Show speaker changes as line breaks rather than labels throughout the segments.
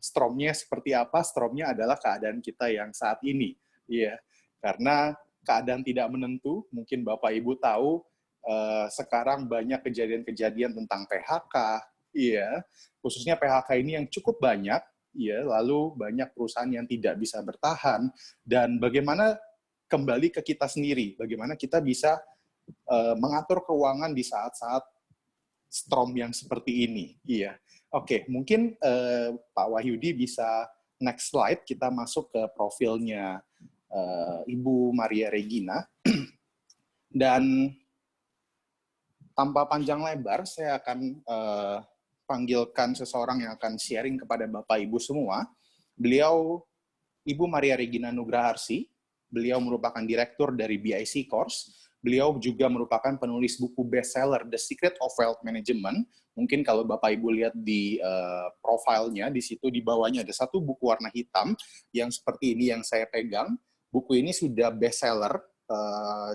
Stromnya seperti apa? Stromnya adalah keadaan kita yang saat ini. Iya, karena keadaan tidak menentu, mungkin Bapak Ibu tahu, sekarang banyak kejadian-kejadian tentang PHK, iya, khususnya PHK ini yang cukup banyak, iya, lalu banyak perusahaan yang tidak bisa bertahan, dan bagaimana kembali ke kita sendiri, bagaimana kita bisa mengatur keuangan di saat-saat storm yang seperti ini, iya. Oke, mungkin Pak Wahyudi bisa next slide, kita masuk ke profilnya Ibu Maria Regina. Dan tanpa panjang lebar, saya akan panggilkan seseorang yang akan sharing kepada Bapak Ibu semua. Beliau Ibu Maria Regina Nugraharsi, beliau merupakan direktur dari BIC Course. Beliau juga merupakan penulis buku bestseller The Secret of Wealth Management. Mungkin kalau Bapak Ibu lihat di profilnya, di situ di bawahnya ada satu buku warna hitam yang seperti ini yang saya pegang. Buku ini sudah bestseller,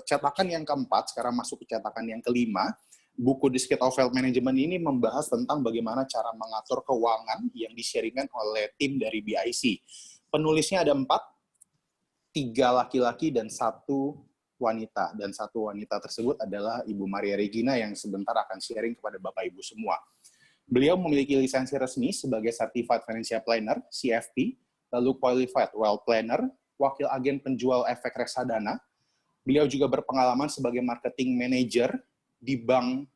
cetakan yang keempat, sekarang masuk ke cetakan yang kelima. Buku The Secret of Wealth Management ini membahas tentang bagaimana cara mengatur keuangan yang di-sharingkan oleh tim dari BIC. Penulisnya ada 4, 3 laki-laki dan 1 wanita, dan 1 wanita tersebut adalah Ibu Maria Regina yang sebentar akan sharing kepada Bapak Ibu semua. Beliau memiliki lisensi resmi sebagai Certified Financial Planner, CFP, lalu Qualified Wealth Planner, wakil agen penjual efek reksadana. Beliau juga berpengalaman sebagai marketing manager di bank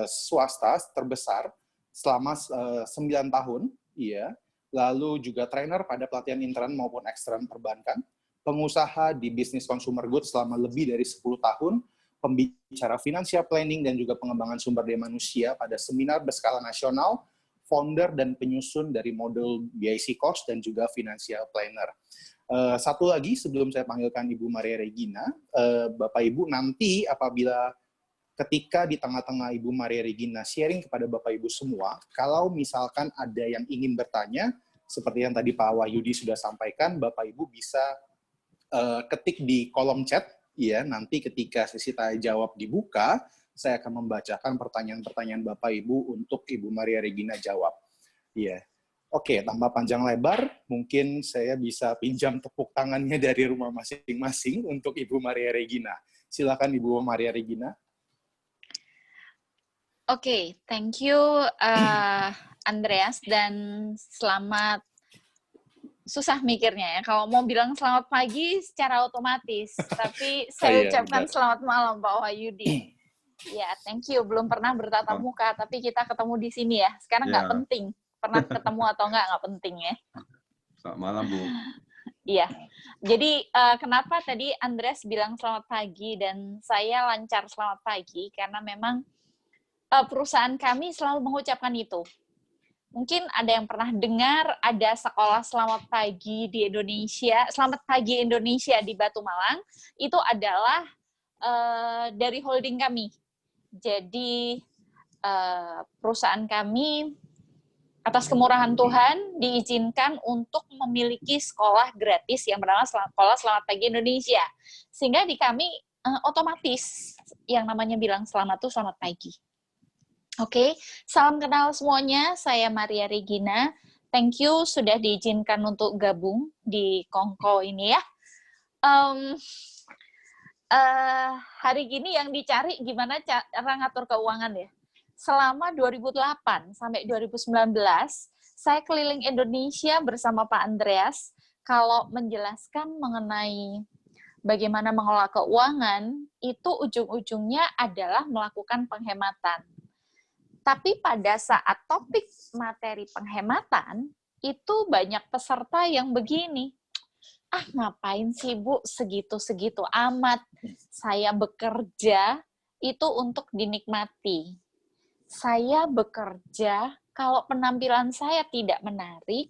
swasta terbesar selama 9 tahun, iya. Lalu juga trainer pada pelatihan intern maupun ekstern perbankan, pengusaha di bisnis consumer goods selama lebih dari 10 tahun, pembicara financial planning dan juga pengembangan sumber daya manusia pada seminar berskala nasional, founder dan penyusun dari modul BIC Course dan juga financial planner. Satu lagi sebelum saya panggilkan Ibu Maria Regina, Bapak Ibu nanti apabila ketika di tengah-tengah Ibu Maria Regina sharing kepada Bapak Ibu semua, kalau misalkan ada yang ingin bertanya, seperti yang tadi Pak Wahyudi sudah sampaikan, Bapak Ibu bisa ketik di kolom chat, ya, nanti ketika sesi tanya jawab dibuka, saya akan membacakan pertanyaan-pertanyaan Bapak Ibu untuk Ibu Maria Regina jawab. Iya. Oke, tanpa panjang lebar, mungkin saya bisa pinjam tepuk tangannya dari rumah masing-masing untuk Ibu Maria Regina. Silakan Ibu Maria Regina.
Oke, thank you Andreas, dan selamat, susah mikirnya ya, kalau mau bilang selamat pagi secara otomatis, tapi saya ucapkan selamat malam Pak Wahyudi. Ya, thank you, belum pernah bertatap muka, tapi kita ketemu di sini ya, sekarang nggak penting, pernah ketemu atau nggak penting ya.
Selamat malam Bu.
Iya, jadi kenapa tadi Andreas bilang selamat pagi dan saya lancar selamat pagi, karena memang perusahaan kami selalu mengucapkan itu. Mungkin ada yang pernah dengar ada sekolah selamat pagi di Indonesia, selamat pagi Indonesia di Batu Malang, itu adalah dari holding kami. Jadi perusahaan kami atas kemurahan Tuhan diizinkan untuk memiliki sekolah gratis yang bernama Sekolah Selamat Pagi Indonesia. Sehingga di kami otomatis yang namanya bilang selamat tuh selamat pagi. Oke, salam kenal semuanya, saya Maria Regina. Thank you sudah diizinkan untuk gabung di Kongko ini ya. Hari gini yang dicari gimana cara ngatur keuangan ya. Selama 2008 sampai 2019, saya keliling Indonesia bersama Pak Andreas kalau menjelaskan mengenai bagaimana mengelola keuangan, itu ujung-ujungnya adalah melakukan penghematan. Tapi pada saat topik materi penghematan, itu banyak peserta yang begini, ngapain sih Bu, segitu-segitu amat, saya bekerja itu untuk dinikmati. Saya bekerja, kalau penampilan saya tidak menarik,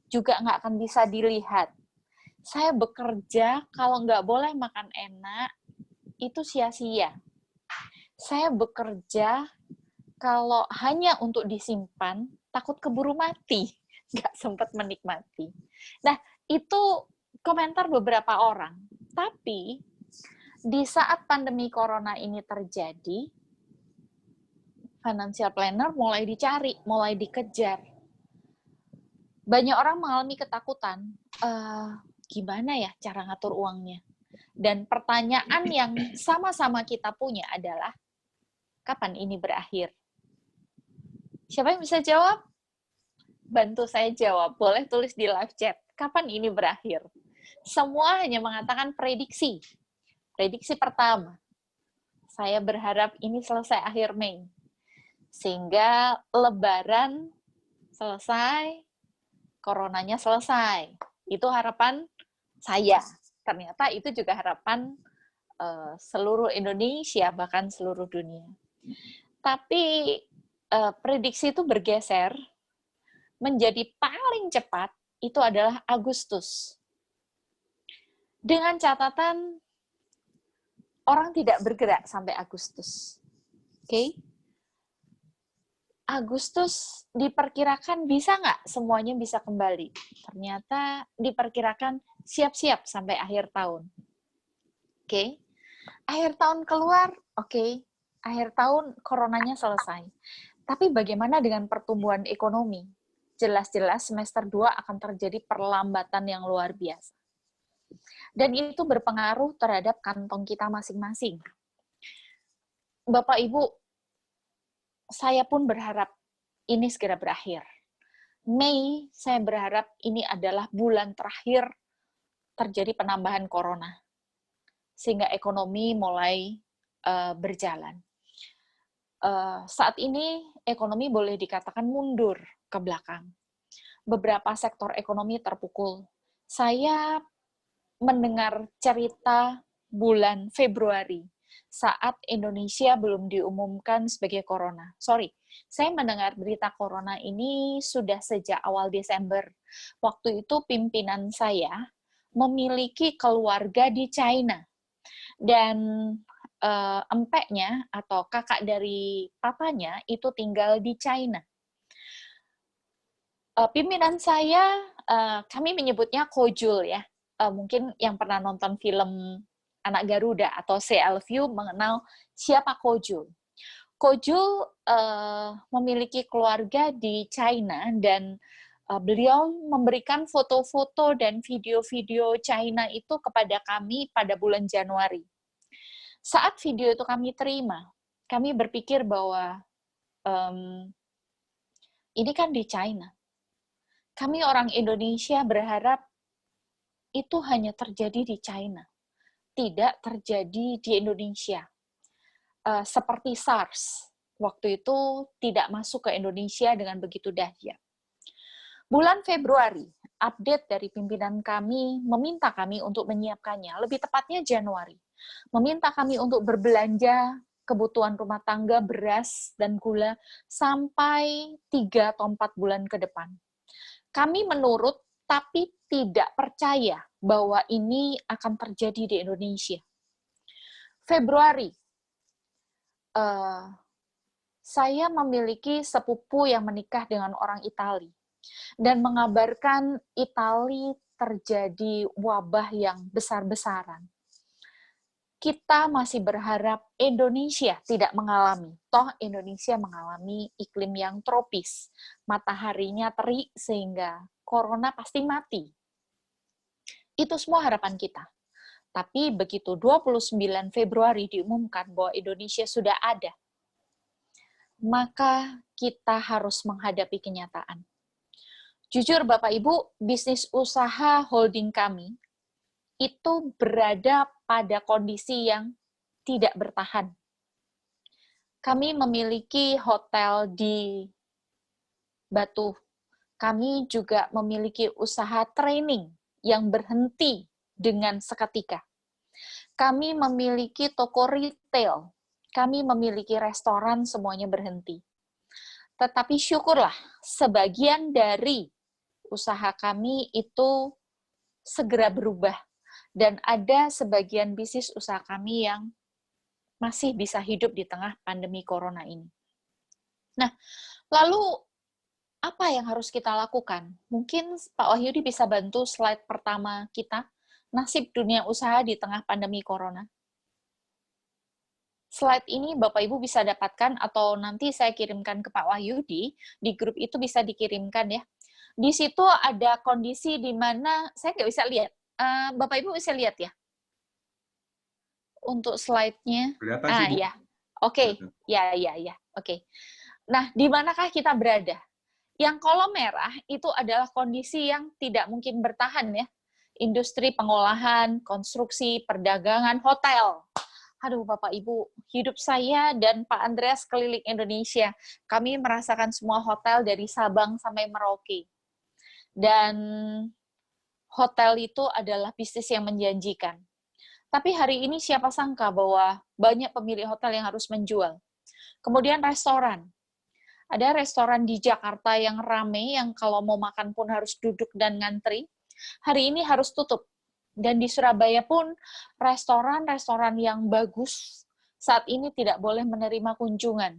juga nggak akan bisa dilihat. Saya bekerja, kalau nggak boleh makan enak, itu sia-sia. Saya bekerja, kalau hanya untuk disimpan, takut keburu mati, nggak sempat menikmati. Nah, itu komentar beberapa orang. Tapi, di saat pandemi corona ini terjadi, financial planner mulai dicari, mulai dikejar. banyak orang mengalami ketakutan, gimana ya cara ngatur uangnya? Dan pertanyaan yang sama-sama kita punya adalah, kapan ini berakhir? Siapa yang bisa jawab? Bantu saya jawab, boleh tulis di live chat. Kapan ini berakhir? Semua hanya mengatakan prediksi. Prediksi pertama, saya berharap ini selesai akhir Mei. Sehingga Lebaran selesai, coronanya selesai. Itu harapan saya. Ternyata itu juga harapan seluruh Indonesia, bahkan seluruh dunia. Tapi prediksi itu bergeser, menjadi paling cepat itu adalah Agustus. Dengan catatan orang tidak bergerak sampai Agustus. Oke? Agustus diperkirakan bisa nggak semuanya bisa kembali? Ternyata diperkirakan siap-siap sampai akhir tahun. Oke? Akhir tahun keluar, oke. Akhir tahun coronanya selesai. Tapi bagaimana dengan pertumbuhan ekonomi? Jelas-jelas semester 2 akan terjadi perlambatan yang luar biasa. Dan itu berpengaruh terhadap kantong kita masing-masing. Bapak, Ibu, saya pun berharap ini segera berakhir. Mei, saya berharap ini adalah bulan terakhir terjadi penambahan corona. Sehingga ekonomi mulai berjalan. Saat ini, ekonomi boleh dikatakan mundur ke belakang. Beberapa sektor ekonomi terpukul. Saya mendengar cerita bulan Februari saat Indonesia belum diumumkan sebagai corona. Saya mendengar berita corona ini sudah sejak awal Desember. Waktu itu pimpinan saya memiliki keluarga di China. Dan empeknya atau kakak dari papanya itu tinggal di China. Pimpinan saya, kami menyebutnya Kojul ya. Mungkin yang pernah nonton film Anak Garuda atau CLView mengenal siapa Kojul. Kojul memiliki keluarga di China dan beliau memberikan foto-foto dan video-video China itu kepada kami pada bulan Januari. Saat video itu kami terima, kami berpikir bahwa ini kan di China. Kami orang Indonesia berharap itu hanya terjadi di China, tidak terjadi di Indonesia. Seperti SARS, waktu itu tidak masuk ke Indonesia dengan begitu dahsyat. Bulan Februari, update dari pimpinan kami meminta kami untuk menyiapkannya, lebih tepatnya Januari. Meminta kami untuk berbelanja kebutuhan rumah tangga, beras, dan gula sampai 3 atau 4 bulan ke depan. Kami menurut, tapi tidak percaya bahwa ini akan terjadi di Indonesia. Februari, saya memiliki sepupu yang menikah dengan orang Itali dan mengabarkan Itali terjadi wabah yang besar-besaran. Kita masih berharap Indonesia tidak mengalami. Toh Indonesia mengalami iklim yang tropis. Mataharinya terik sehingga corona pasti mati. Itu semua harapan kita. Tapi begitu 29 Februari diumumkan bahwa Indonesia sudah ada, maka kita harus menghadapi kenyataan. Jujur Bapak Ibu, bisnis usaha holding kami itu berada pada kondisi yang tidak bertahan. Kami memiliki hotel di Batu. Kami juga memiliki usaha training yang berhenti dengan seketika. Kami memiliki toko retail. Kami memiliki restoran, semuanya berhenti. Tetapi syukurlah, sebagian dari usaha kami itu segera berubah. Dan ada sebagian bisnis usaha kami yang masih bisa hidup di tengah pandemi corona ini. Nah, lalu apa yang harus kita lakukan? Mungkin Pak Wahyudi bisa bantu slide pertama kita, nasib dunia usaha di tengah pandemi corona. Slide ini Bapak Ibu bisa dapatkan atau nanti saya kirimkan ke Pak Wahyudi, di grup itu bisa dikirimkan ya. Di situ ada kondisi di mana saya nggak bisa lihat. Bapak Ibu bisa lihat ya? Untuk slide-nya.
Kelihatan sih, Bu.
Ya. Oke. Ya. Oke. Nah, di manakah kita berada? Yang kolom merah itu adalah kondisi yang tidak mungkin bertahan ya. Industri pengolahan, konstruksi, perdagangan, hotel. Aduh, Bapak Ibu, hidup saya dan Pak Andreas keliling Indonesia. Kami merasakan semua hotel dari Sabang sampai Merauke. Dan hotel itu adalah bisnis yang menjanjikan. Tapi hari ini siapa sangka bahwa banyak pemilik hotel yang harus menjual. Kemudian restoran. Ada restoran di Jakarta yang rame, yang kalau mau makan pun harus duduk dan ngantri. Hari ini harus tutup. Dan di Surabaya pun restoran-restoran yang bagus saat ini tidak boleh menerima kunjungan.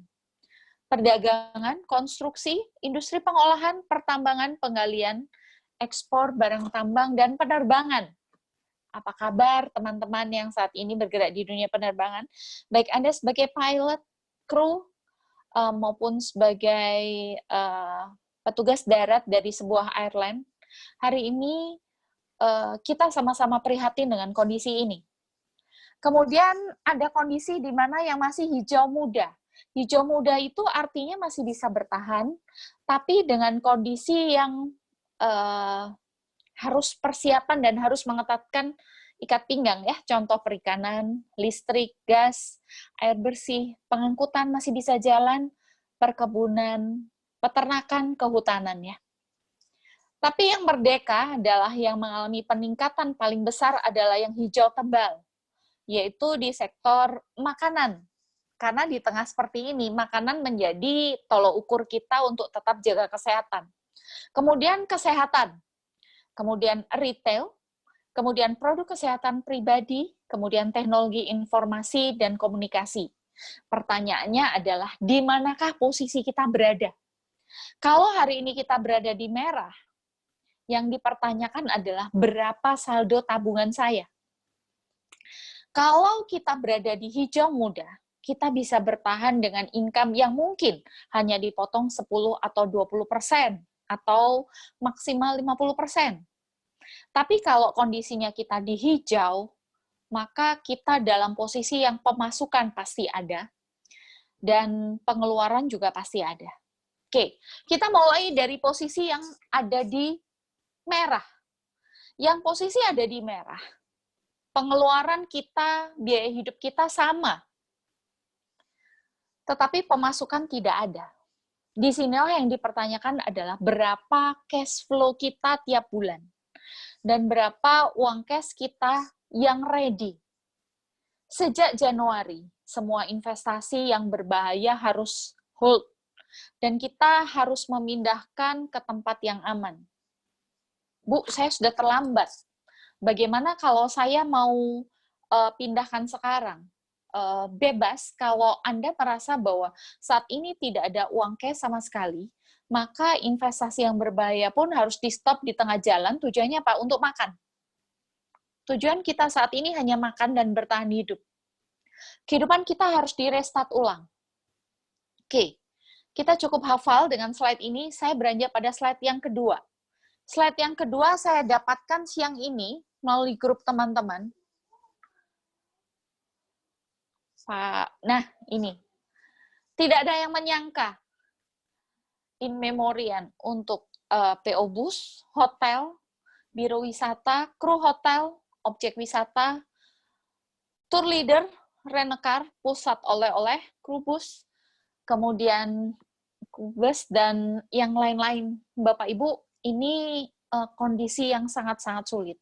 Perdagangan, konstruksi, industri pengolahan, pertambangan, penggalian, ekspor barang tambang, dan penerbangan. Apa kabar teman-teman yang saat ini bergerak di dunia penerbangan? Baik Anda sebagai pilot, kru, maupun sebagai petugas darat dari sebuah airline, hari ini kita sama-sama prihatin dengan kondisi ini. Kemudian ada kondisi di mana yang masih hijau muda. Hijau muda itu artinya masih bisa bertahan, tapi dengan kondisi yang harus persiapan dan harus mengetatkan ikat pinggang ya, contoh perikanan, listrik, gas, air bersih, pengangkutan masih bisa jalan, perkebunan, peternakan, kehutanan ya. Tapi yang merdeka adalah yang mengalami peningkatan paling besar adalah yang hijau tebal, yaitu di sektor makanan. Karena di tengah seperti ini, makanan menjadi tolok ukur kita untuk tetap jaga kesehatan. Kemudian kesehatan, kemudian retail, kemudian produk kesehatan pribadi, kemudian teknologi informasi dan komunikasi. Pertanyaannya adalah, di manakah posisi kita berada? Kalau hari ini kita berada di merah, yang dipertanyakan adalah berapa saldo tabungan saya. Kalau kita berada di hijau muda, kita bisa bertahan dengan income yang mungkin hanya dipotong 10 atau 20%, atau maksimal 50%. Tapi kalau kondisinya kita di hijau, maka kita dalam posisi yang pemasukan pasti ada, dan pengeluaran juga pasti ada. Oke, kita mulai dari posisi yang ada di merah. Yang posisi ada di merah, pengeluaran kita, biaya hidup kita sama, tetapi pemasukan tidak ada. Di sinilah yang dipertanyakan adalah berapa cash flow kita tiap bulan, dan berapa uang cash kita yang ready. Sejak Januari, semua investasi yang berbahaya harus hold, dan kita harus memindahkan ke tempat yang aman. Bu, saya sudah terlambat. Bagaimana kalau saya mau pindahkan sekarang? Bebas kalau Anda merasa bahwa saat ini tidak ada uang cash sama sekali, maka investasi yang berbahaya pun harus di-stop di tengah jalan. Tujuannya apa? Untuk makan. Tujuan kita saat ini hanya makan dan bertahan hidup. Kehidupan kita harus di-restart ulang. Oke, kita cukup hafal dengan slide ini. Saya beranjak pada slide yang kedua. Slide yang kedua saya dapatkan siang ini melalui grup teman-teman. Nah, ini. Tidak ada yang menyangka in memoriam untuk PO Bus, hotel, biro wisata, kru hotel, objek wisata, tour leader, rent-a-car, pusat oleh-oleh, kru bus, kemudian bus, dan yang lain-lain. Bapak Ibu, ini kondisi yang sangat-sangat sulit.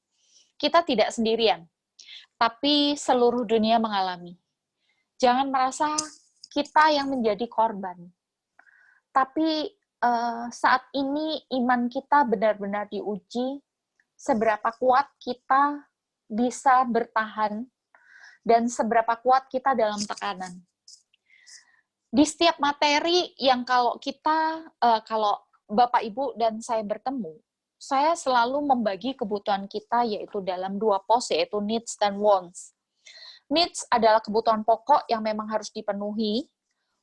Kita tidak sendirian, tapi seluruh dunia mengalami. Jangan merasa kita yang menjadi korban. Tapi saat ini iman kita benar-benar diuji, seberapa kuat kita bisa bertahan, dan seberapa kuat kita dalam tekanan. Di setiap materi yang kalau Bapak Ibu dan saya bertemu, saya selalu membagi kebutuhan kita yaitu dalam dua pos, yaitu needs dan wants. Needs adalah kebutuhan pokok yang memang harus dipenuhi.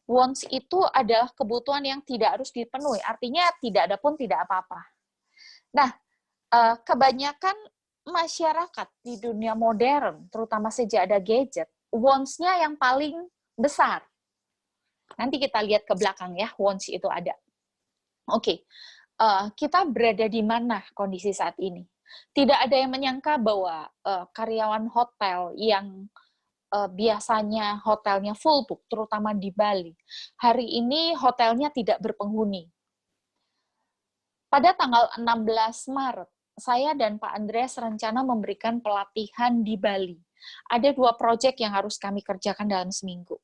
Wants itu adalah kebutuhan yang tidak harus dipenuhi, artinya tidak ada pun tidak apa-apa. Nah, kebanyakan masyarakat di dunia modern, terutama sejak ada gadget, wants-nya yang paling besar. Nanti kita lihat ke belakang ya, wants itu ada. Oke, kita berada di mana kondisi saat ini? Tidak ada yang menyangka bahwa karyawan hotel yang biasanya hotelnya full book, terutama di Bali, hari ini hotelnya tidak berpenghuni. Pada tanggal 16 Maret, saya dan Pak Andreas rencana memberikan pelatihan di Bali. Ada 2 proyek yang harus kami kerjakan dalam seminggu.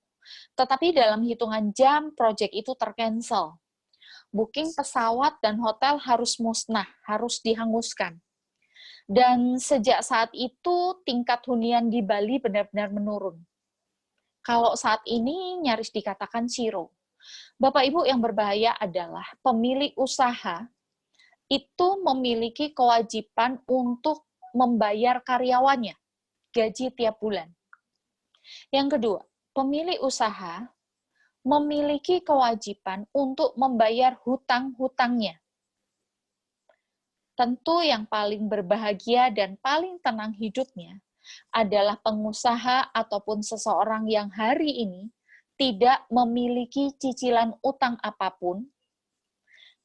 Tetapi dalam hitungan jam, proyek itu tercancel. Booking pesawat dan hotel harus musnah, harus dihanguskan. Dan sejak saat itu, tingkat hunian di Bali benar-benar menurun. Kalau saat ini nyaris dikatakan zero. Bapak Ibu, yang berbahaya adalah pemilik usaha itu memiliki kewajiban untuk membayar karyawannya gaji tiap bulan. Yang kedua, pemilik usaha memiliki kewajiban untuk membayar hutang-hutangnya. Tentu yang paling berbahagia dan paling tenang hidupnya adalah pengusaha ataupun seseorang yang hari ini tidak memiliki cicilan utang apapun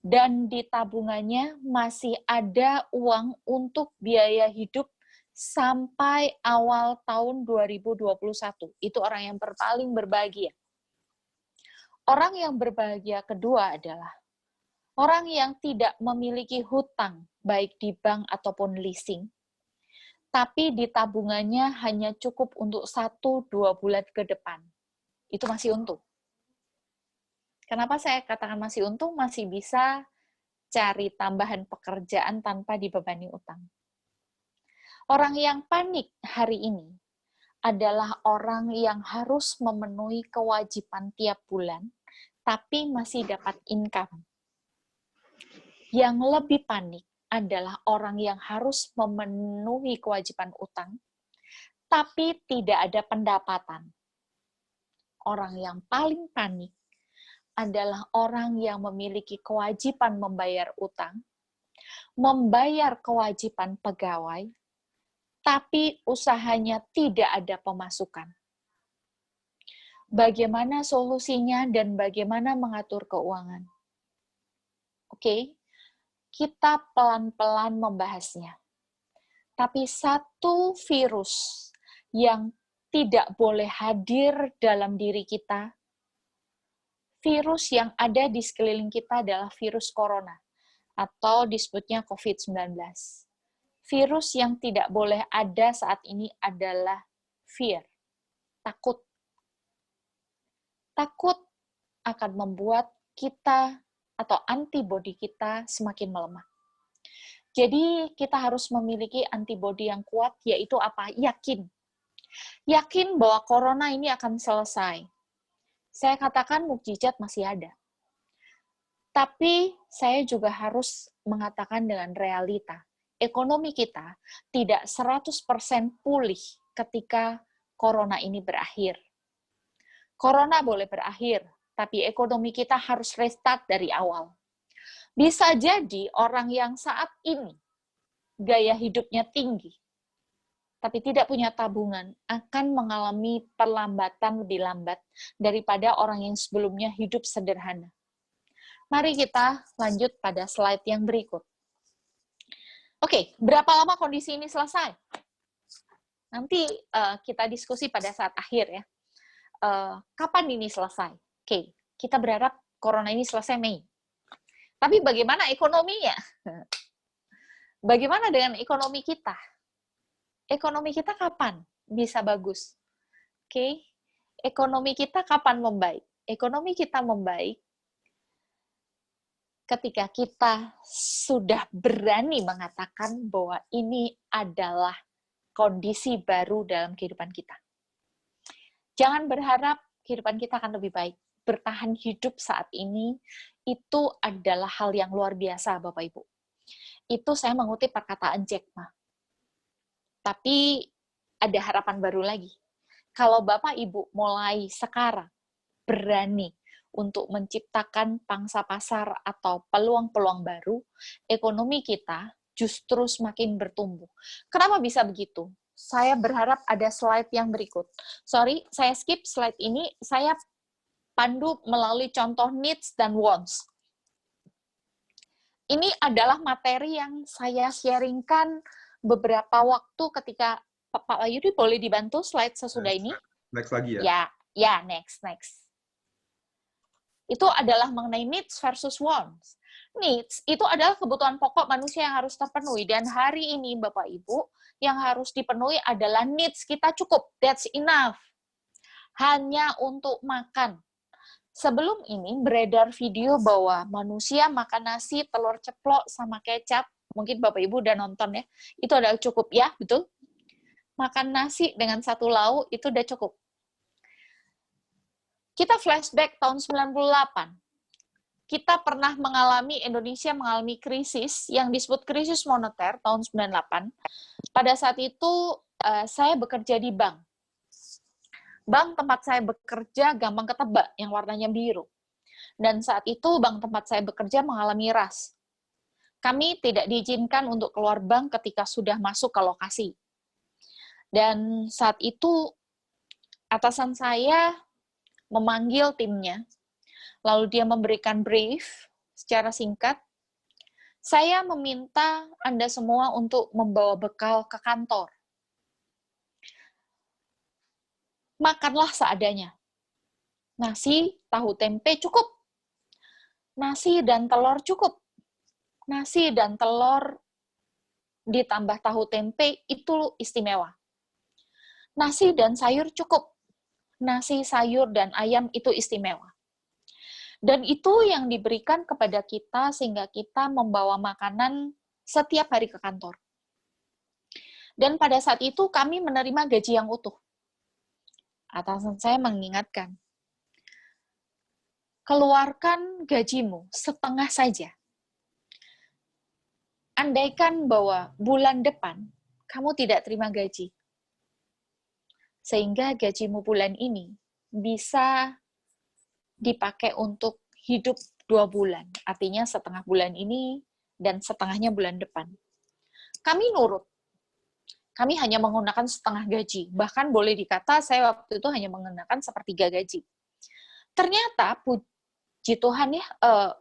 dan di tabungannya masih ada uang untuk biaya hidup sampai awal tahun 2021. Itu orang yang paling berbahagia. Orang yang berbahagia kedua adalah orang yang tidak memiliki hutang, baik di bank ataupun leasing, tapi di tabungannya hanya cukup untuk 1-2 bulan ke depan. Itu masih untung. Kenapa saya katakan masih untung? Masih bisa cari tambahan pekerjaan tanpa dibebani utang. Orang yang panik hari ini adalah orang yang harus memenuhi kewajiban tiap bulan, tapi masih dapat income. Yang lebih panik adalah orang yang harus memenuhi kewajiban utang, tapi tidak ada pendapatan. Orang yang paling panik adalah orang yang memiliki kewajiban membayar utang, membayar kewajiban pegawai, tapi usahanya tidak ada pemasukan. Bagaimana solusinya dan bagaimana mengatur keuangan? Oke, kita pelan-pelan membahasnya. Tapi satu virus yang tidak boleh hadir dalam diri kita, virus yang ada di sekeliling kita adalah virus corona, atau disebutnya COVID-19. Virus yang tidak boleh ada saat ini adalah fear, takut. Takut akan membuat kita atau antibodi kita semakin melemah. Jadi kita harus memiliki antibodi yang kuat, yaitu apa? Yakin. Yakin bahwa corona ini akan selesai. Saya katakan mukjizat masih ada. Tapi saya juga harus mengatakan dengan realita. Ekonomi kita tidak 100% pulih ketika corona ini berakhir. Corona boleh berakhir, tapi ekonomi kita harus restart dari awal. Bisa jadi orang yang saat ini gaya hidupnya tinggi, tapi tidak punya tabungan, akan mengalami perlambatan lebih lambat daripada orang yang sebelumnya hidup sederhana. Mari kita lanjut pada slide yang berikut. Oke, berapa lama kondisi ini selesai? Nanti kita diskusi pada saat akhir ya. Kapan ini selesai? Oke, kita berharap corona ini selesai Mei. Tapi bagaimana ekonominya? Bagaimana dengan ekonomi kita? Ekonomi kita kapan bisa bagus? Oke, ekonomi kita kapan membaik? Ekonomi kita membaik ketika kita sudah berani mengatakan bahwa ini adalah kondisi baru dalam kehidupan kita. Jangan berharap kehidupan kita akan lebih baik. Bertahan hidup saat ini itu adalah hal yang luar biasa, Bapak Ibu. Itu saya mengutip perkataan Jack Ma. Tapi ada harapan baru lagi. Kalau Bapak Ibu mulai sekarang berani untuk menciptakan pangsa pasar atau peluang-peluang baru, ekonomi kita justru semakin bertumbuh. Kenapa bisa begitu? Saya berharap ada slide yang berikut. Sorry, saya skip slide ini. Saya pandu melalui contoh needs dan wants. Ini adalah materi yang saya sharingkan beberapa waktu ketika Pak Yudi boleh dibantu slide sesudah ini?
Next lagi ya?
Ya, next. Itu adalah mengenai needs versus wants. Needs itu adalah kebutuhan pokok manusia yang harus terpenuhi. Dan hari ini, Bapak Ibu, yang harus dipenuhi adalah needs kita cukup. That's enough. Hanya untuk makan. Sebelum ini beredar video bahwa manusia makan nasi, telur ceplok, sama kecap. Mungkin Bapak Ibu udah nonton ya. Itu adalah cukup, ya, betul? Makan nasi dengan satu lauk, itu udah cukup. Kita flashback tahun 98. Kita pernah Indonesia mengalami krisis yang disebut krisis moneter tahun 98. Pada saat itu, saya bekerja di bank. Bank tempat saya bekerja gampang ketebak, yang warnanya biru. Dan saat itu, bank tempat saya bekerja mengalami ras. Kami tidak diizinkan untuk keluar bank ketika sudah masuk ke lokasi. Dan saat itu, atasan saya memanggil timnya, lalu dia memberikan brief secara singkat. Saya meminta Anda semua untuk membawa bekal ke kantor. Makanlah seadanya. Nasi, tahu tempe cukup. Nasi dan telur cukup. Nasi dan telur ditambah tahu tempe itu istimewa. Nasi dan sayur cukup. Nasi, sayur, dan ayam itu istimewa. Dan itu yang diberikan kepada kita sehingga kita membawa makanan setiap hari ke kantor. Dan pada saat itu kami menerima gaji yang utuh. Atasan saya mengingatkan, keluarkan gajimu setengah saja. Andaikan bahwa bulan depan kamu tidak terima gaji, sehingga gajimu bulan ini bisa dipakai untuk hidup 2 bulan. Artinya setengah bulan ini dan setengahnya bulan depan. Kami nurut. Kami hanya menggunakan setengah gaji. Bahkan boleh dikata saya waktu itu hanya menggunakan sepertiga gaji. Ternyata, puji Tuhan ya,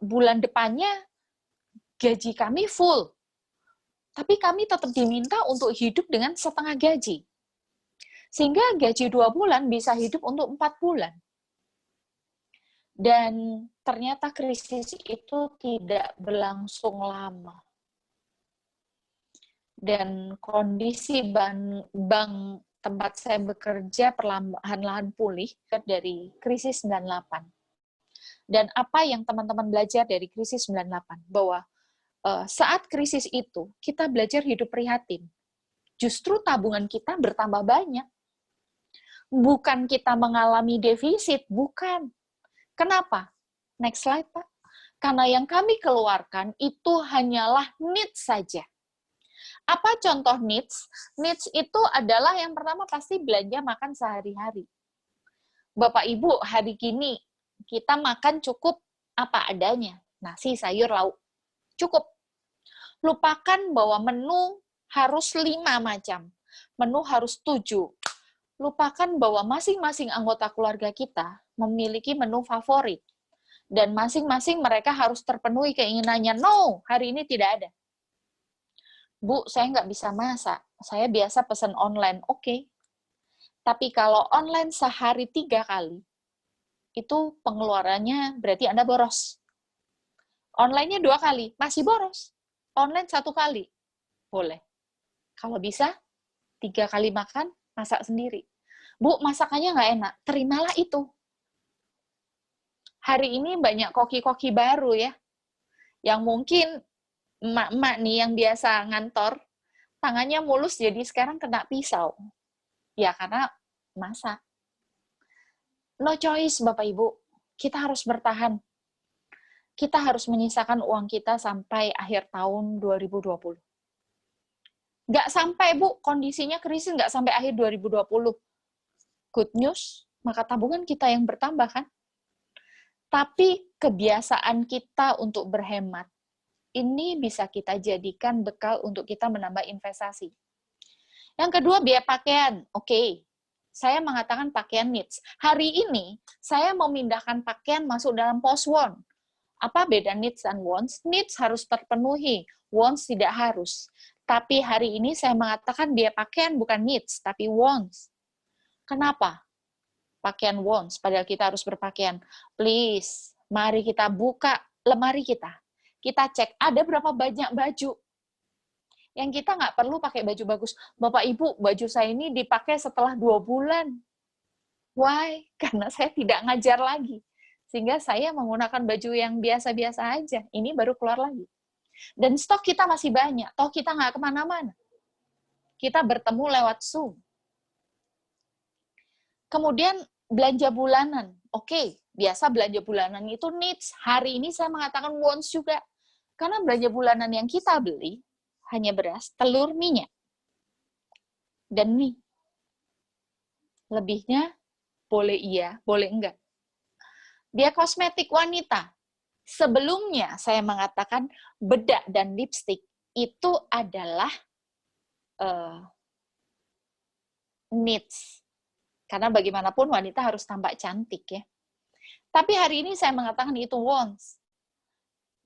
bulan depannya gaji kami full. Tapi kami tetap diminta untuk hidup dengan setengah gaji. Sehingga gaji 2 bulan bisa hidup untuk 4 bulan. Dan ternyata krisis itu tidak berlangsung lama. Dan kondisi bank tempat saya bekerja perlahan-lahan pulih dari krisis 98. Dan apa yang teman-teman belajar dari krisis 98? Bahwa saat krisis itu, kita belajar hidup prihatin. Justru tabungan kita bertambah banyak. Bukan kita mengalami defisit, bukan. Kenapa? Next slide, Pak. Karena yang kami keluarkan itu hanyalah needs saja. Apa contoh needs? Needs itu adalah yang pertama pasti belanja makan sehari-hari. Bapak Ibu, hari gini kita makan cukup apa adanya. Nasi, sayur, lauk. Cukup. Lupakan bahwa menu harus 5 macam. Menu harus 7. Lupakan bahwa masing-masing anggota keluarga kita memiliki menu favorit. Dan masing-masing mereka harus terpenuhi keinginannya. No, hari ini tidak ada. Bu, saya nggak bisa masak. Saya biasa pesan online. Oke. Tapi kalau online sehari 3 kali, itu pengeluarannya berarti Anda boros. Online-nya 2 kali, masih boros. Online 1 kali, boleh. Kalau bisa, 3 kali makan, masak sendiri. Bu, masakannya nggak enak, terimalah itu. Hari ini banyak koki-koki baru ya, yang mungkin emak-emak nih yang biasa ngantor, tangannya mulus jadi sekarang kena pisau. Ya karena masak. No choice Bapak Ibu, kita harus bertahan. Kita harus menyisakan uang kita sampai akhir tahun 2020. Nggak sampai, Bu, kondisinya krisis nggak sampai akhir 2020. Good news, maka tabungan kita yang bertambah kan? Tapi kebiasaan kita untuk berhemat, ini bisa kita jadikan bekal untuk kita menambah investasi. Yang kedua, biaya pakaian. Oke, saya mengatakan pakaian needs. Hari ini, saya memindahkan pakaian masuk dalam post-want. Apa beda needs dan wants? Needs harus terpenuhi, wants tidak harus. Tapi hari ini saya mengatakan biaya pakaian bukan needs, tapi wants. Kenapa? Pakaian wants, padahal kita harus berpakaian. Please, mari kita buka lemari kita. Kita cek, ada berapa banyak baju yang kita nggak perlu pakai baju bagus. Bapak Ibu, baju saya ini dipakai setelah 2 bulan. Why? Karena saya tidak ngajar lagi. Sehingga saya menggunakan baju yang biasa-biasa aja. Ini baru keluar lagi. Dan stok kita masih banyak. Toh kita nggak kemana-mana. Kita bertemu lewat Zoom. Kemudian belanja bulanan. Oke, biasa belanja bulanan itu needs. Hari ini saya mengatakan wants juga. Karena belanja bulanan yang kita beli, hanya beras, telur, minyak, dan mie. Lebihnya boleh iya, boleh enggak. Dia kosmetik wanita. Sebelumnya saya mengatakan bedak dan lipstik itu adalah needs. Karena bagaimanapun wanita harus tampak cantik ya. Tapi hari ini saya mengatakan itu wants.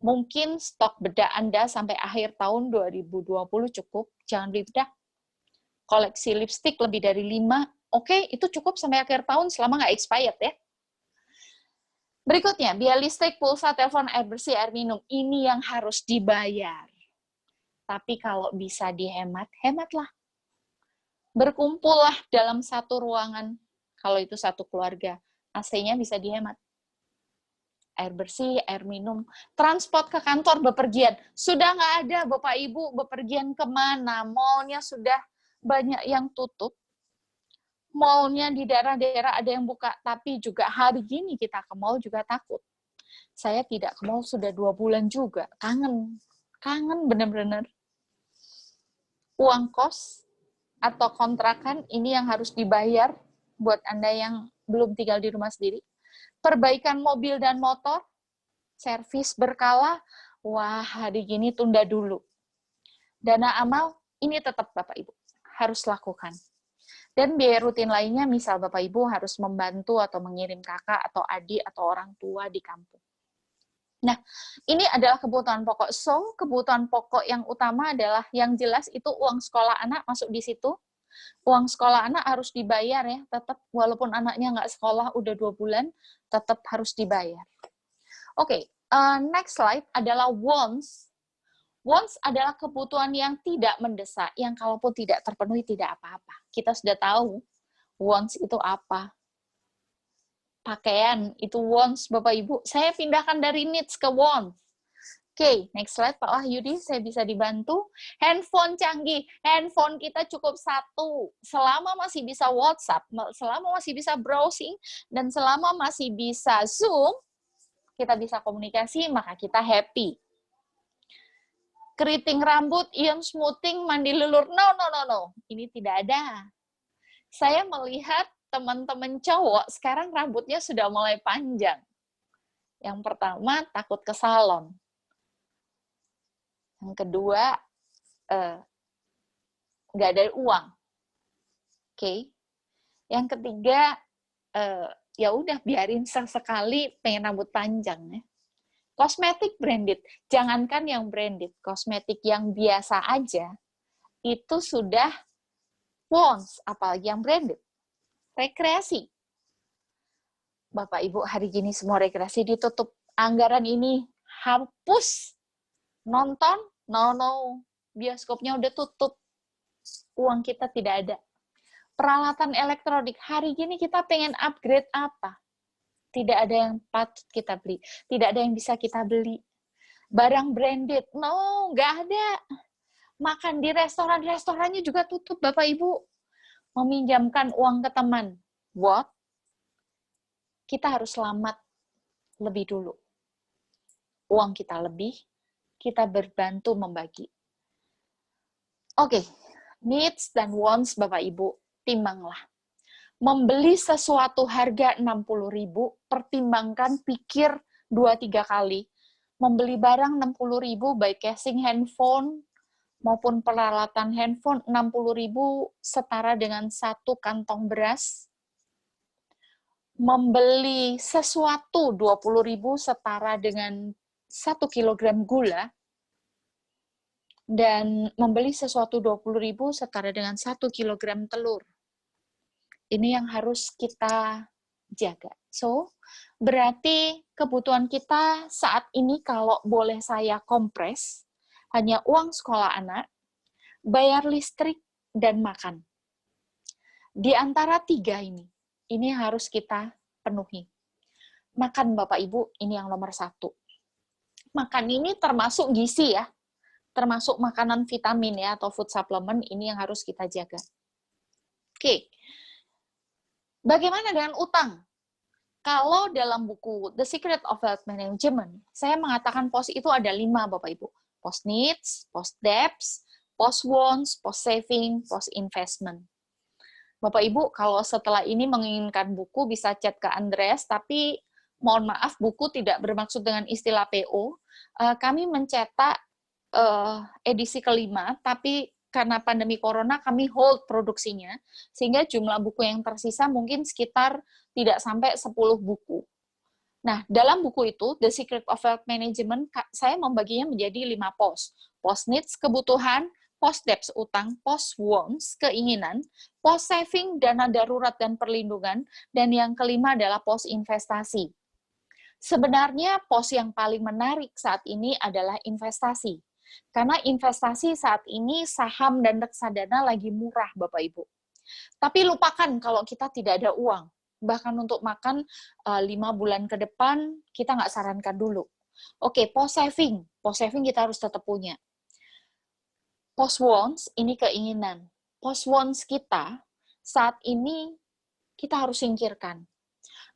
Mungkin stok bedak Anda sampai akhir tahun 2020 cukup, jangan beli bedak. Koleksi lipstik lebih dari 5, oke, itu cukup sampai akhir tahun selama nggak expired ya. Berikutnya, biaya listrik, pulsa, telepon, air bersih, air minum. Ini yang harus dibayar. Tapi kalau bisa dihemat, hematlah. Berkumpullah dalam satu ruangan, kalau itu satu keluarga. AC-nya bisa dihemat. Air bersih, air minum, transport ke kantor, bepergian. Sudah nggak ada, Bapak Ibu, bepergian kemana? Mallnya sudah banyak yang tutup. Mallnya di daerah-daerah ada yang buka, tapi juga hari gini kita ke mall juga takut. Saya tidak ke mall sudah 2 bulan juga. Kangen benar-benar. Uang kos atau kontrakan, ini yang harus dibayar buat Anda yang belum tinggal di rumah sendiri. Perbaikan mobil dan motor, servis berkala, wah hari gini tunda dulu. Dana amal, ini tetap Bapak Ibu harus lakukan. Dan biaya rutin lainnya, misal Bapak Ibu harus membantu atau mengirim kakak atau adik atau orang tua di kampung. Nah, ini adalah kebutuhan pokok. So, kebutuhan pokok yang utama adalah yang jelas itu uang sekolah anak masuk di situ. Uang sekolah anak harus dibayar ya, tetap walaupun anaknya nggak sekolah udah 2 bulan, tetap harus dibayar. Oke, next slide adalah wants. Wants adalah kebutuhan yang tidak mendesak, yang kalaupun tidak terpenuhi tidak apa-apa. Kita sudah tahu wants itu apa. Pakaian itu wants, Bapak Ibu. Saya pindahkan dari needs ke wants. Oke, next slide Pak Wahyudi, saya bisa dibantu. Handphone canggih, handphone kita cukup 1. Selama masih bisa WhatsApp, selama masih bisa browsing, dan selama masih bisa Zoom, kita bisa komunikasi, maka kita happy. Keriting rambut, ion smoothing, mandi lelur, no. Ini tidak ada. Saya melihat teman-teman cowok, sekarang rambutnya sudah mulai panjang. Yang pertama, takut ke salon. Yang kedua, nggak ada uang. Oke. Yang ketiga, ya udah biarin sekali pengen rambut panjang ya. Kosmetik branded, jangankan yang branded, kosmetik yang biasa aja itu sudah wants, apalagi yang branded. Rekreasi. Bapak Ibu, hari gini semua rekreasi ditutup. Anggaran ini hapus. Nonton, no. Bioskopnya udah tutup. Uang kita tidak ada. Peralatan elektronik, hari gini kita pengen upgrade apa? Tidak ada yang patut kita beli. Tidak ada yang bisa kita beli. Barang branded, no, nggak ada. Makan di restorannya juga tutup, Bapak Ibu. Meminjamkan uang ke teman. What? Kita harus selamat lebih dulu. Uang kita lebih, kita berbantu membagi. Oke, needs dan wants Bapak Ibu, timbanglah. Membeli sesuatu harga 60.000, pertimbangkan, pikir 2-3 kali. Membeli barang 60.000, baik casing handphone maupun peralatan handphone, 60.000 setara dengan 1 kantong beras. Membeli sesuatu 20.000 setara dengan 1 kilogram gula. Dan membeli sesuatu 20.000 setara dengan 1 kilogram telur. Ini yang harus kita jaga. So, berarti kebutuhan kita saat ini kalau boleh saya kompres, hanya uang sekolah anak, bayar listrik, dan makan. Di antara 3 ini harus kita penuhi. Makan, Bapak Ibu, ini yang nomor 1. Makan ini termasuk gizi ya, termasuk makanan vitamin ya, atau food supplement, ini yang harus kita jaga. Oke. Bagaimana dengan utang? Kalau dalam buku The Secret of Wealth Management, saya mengatakan pos itu ada 5, Bapak Ibu. Pos needs, pos debts, pos wants, pos saving, pos investment. Bapak Ibu, kalau setelah ini menginginkan buku, bisa chat ke Andreas, tapi mohon maaf, buku tidak bermaksud dengan istilah PO. Kami mencetak edisi kelima, tapi karena pandemi corona kami hold produksinya, sehingga jumlah buku yang tersisa mungkin sekitar tidak sampai 10 buku. Nah, dalam buku itu, The Secret of Wealth Management, saya membaginya menjadi 5 pos. Pos needs, kebutuhan, pos debts, utang, pos wants, keinginan, pos saving, dana darurat dan perlindungan, dan yang kelima adalah pos investasi. Sebenarnya pos yang paling menarik saat ini adalah investasi. Karena investasi saat ini saham dan reksadana lagi murah, Bapak Ibu. Tapi lupakan kalau kita tidak ada uang. Bahkan untuk makan 5 bulan ke depan, kita nggak sarankan dulu. Oke, pos saving. Pos saving kita harus tetap punya. Pos wants, ini keinginan. Pos wants kita, saat ini kita harus singkirkan.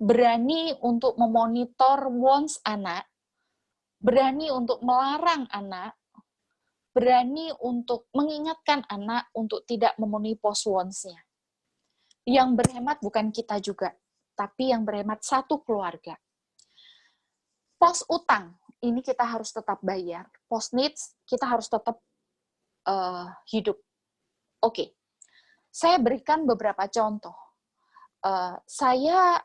Berani untuk memonitor wants anak, berani untuk melarang anak, berani untuk mengingatkan anak untuk tidak memenuhi pos wants-nya. Yang berhemat bukan kita juga, tapi yang berhemat satu keluarga. Pos utang, ini kita harus tetap bayar. Pos needs, kita harus tetap hidup. Oke, saya berikan beberapa contoh. Saya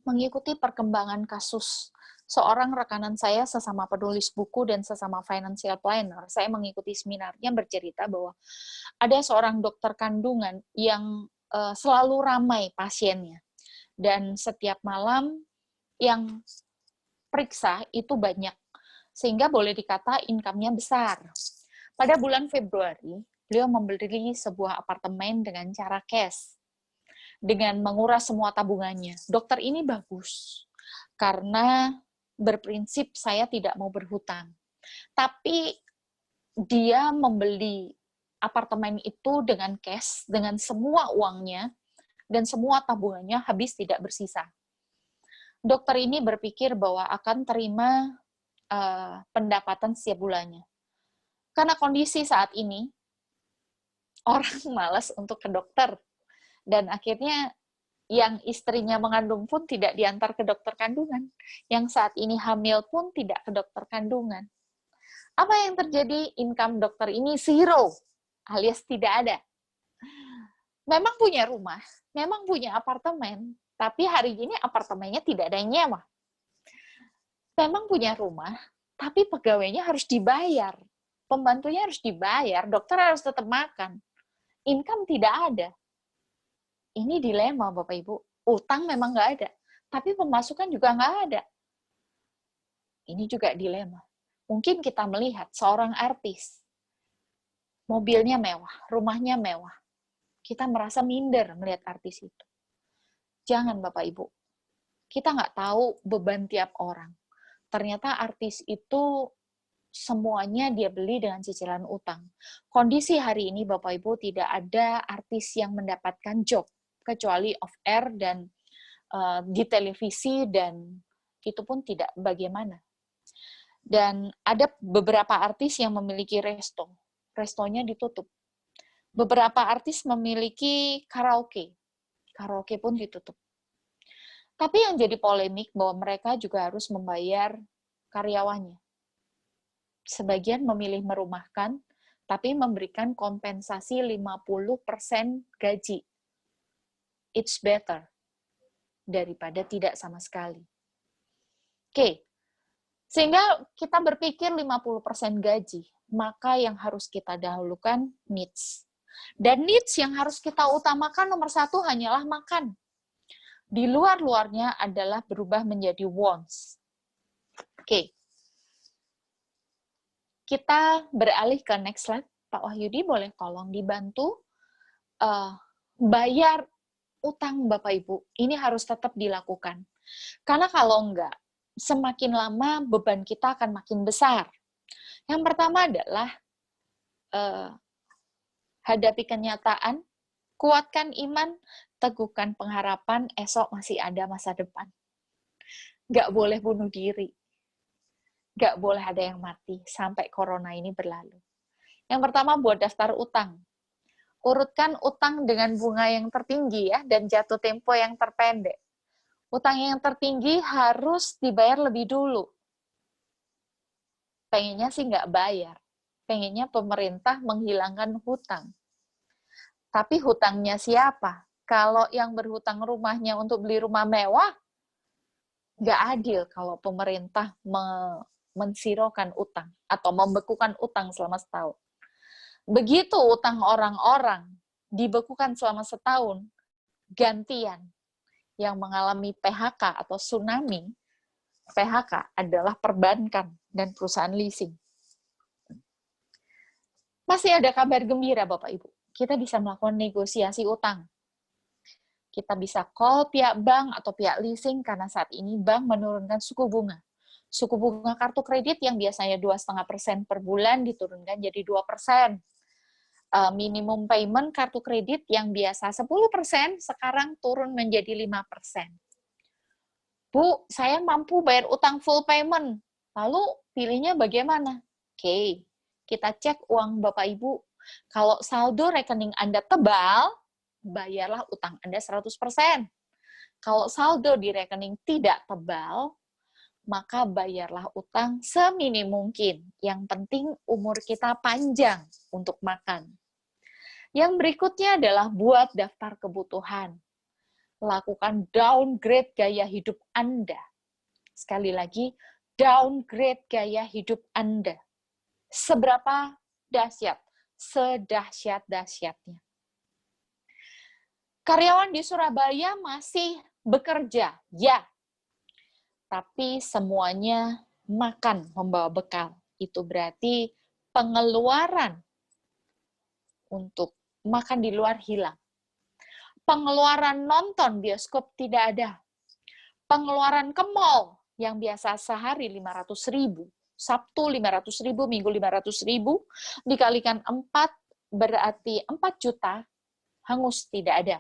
mengikuti perkembangan kasus seorang rekanan saya sesama penulis buku dan sesama financial planner. Saya mengikuti seminarnya bercerita bahwa ada seorang dokter kandungan yang selalu ramai pasiennya. Dan setiap malam yang periksa itu banyak. Sehingga boleh dikata income-nya besar. Pada bulan Februari, beliau membeli sebuah apartemen dengan cara cash. Dengan menguras semua tabungannya. Dokter ini bagus. Karena berprinsip saya tidak mau berhutang. Tapi dia membeli apartemen itu dengan cash, dengan semua uangnya, dan semua tabungannya habis tidak bersisa. Dokter ini berpikir bahwa akan terima pendapatan setiap bulannya. Karena kondisi saat ini, orang malas untuk ke dokter. Dan akhirnya yang istrinya mengandung pun tidak diantar ke dokter kandungan. Yang saat ini hamil pun tidak ke dokter kandungan. Apa yang terjadi? Income dokter ini zero, alias tidak ada. Memang punya rumah, memang punya apartemen, tapi hari ini apartemennya tidak ada yang nyewa. Memang punya rumah, tapi pegawainya harus dibayar. Pembantunya harus dibayar, dokter harus tetap makan. Income tidak ada. Ini dilema, Bapak Ibu. Utang memang nggak ada, tapi pemasukan juga nggak ada. Ini juga dilema. Mungkin kita melihat seorang artis, mobilnya mewah, rumahnya mewah. Kita merasa minder melihat artis itu. Jangan, Bapak Ibu. Kita nggak tahu beban tiap orang. Ternyata artis itu semuanya dia beli dengan cicilan utang. Kondisi hari ini, Bapak Ibu, tidak ada artis yang mendapatkan job kecuali off-air dan di televisi, dan itu pun tidak bagaimana. Dan ada beberapa artis yang memiliki restonya ditutup. Beberapa artis memiliki karaoke, karaoke pun ditutup. Tapi yang jadi polemik bahwa mereka juga harus membayar karyawannya. Sebagian memilih merumahkan, tapi memberikan kompensasi 50% gaji. It's better daripada tidak sama sekali. Oke, sehingga kita berpikir 50% gaji, maka yang harus kita dahulukan needs. Dan needs yang harus kita utamakan nomor satu hanyalah makan. Di luar-luarnya adalah berubah menjadi wants. Oke. Kita beralih ke next slide. Pak Wahyudi boleh tolong dibantu bayar utang Bapak Ibu. Ini harus tetap dilakukan. Karena kalau enggak, semakin lama beban kita akan makin besar. Yang pertama adalah hadapi kenyataan, kuatkan iman, teguhkan pengharapan, esok masih ada masa depan. Nggak boleh bunuh diri. Nggak boleh ada yang mati sampai corona ini berlalu. Yang pertama, buat daftar utang. Urutkan utang dengan bunga yang tertinggi ya, dan jatuh tempo yang terpendek. Utang yang tertinggi harus dibayar lebih dulu. Pengennya sih nggak bayar. Pengennya pemerintah menghilangkan hutang. Tapi hutangnya siapa? Kalau yang berhutang rumahnya untuk beli rumah mewah, nggak adil kalau pemerintah mensirokan utang atau membekukan utang selama setahun. Begitu utang orang-orang dibekukan selama setahun, gantian yang mengalami PHK atau tsunami, PHK adalah perbankan dan perusahaan leasing. Masih ada kabar gembira Bapak Ibu, kita bisa melakukan negosiasi utang. Kita bisa call pihak bank atau pihak leasing karena saat ini bank menurunkan suku bunga. Suku bunga kartu kredit yang biasanya 2,5% per bulan diturunkan jadi 2%. Minimum payment kartu kredit yang biasa 10% sekarang turun menjadi 5%. Bu, saya mampu bayar utang full payment. Lalu pilihnya bagaimana? Oke, kita cek uang Bapak Ibu. Kalau saldo rekening Anda tebal, bayarlah utang Anda 100%. Kalau saldo di rekening tidak tebal, maka bayarlah utang seminim mungkin. Yang penting umur kita panjang untuk makan. Yang berikutnya adalah buat daftar kebutuhan. Lakukan downgrade gaya hidup Anda. Sekali lagi, downgrade gaya hidup Anda. Seberapa dahsyat? Sedahsyat-dahsyatnya. Karyawan di Surabaya masih bekerja, ya. Tapi semuanya makan membawa bekal. Itu berarti pengeluaran untuk makan di luar hilang. Pengeluaran nonton bioskop tidak ada. Pengeluaran ke mall yang biasa sehari 500.000, Sabtu 500.000, Minggu 500.000, dikalikan 4 berarti 4 juta, hangus tidak ada.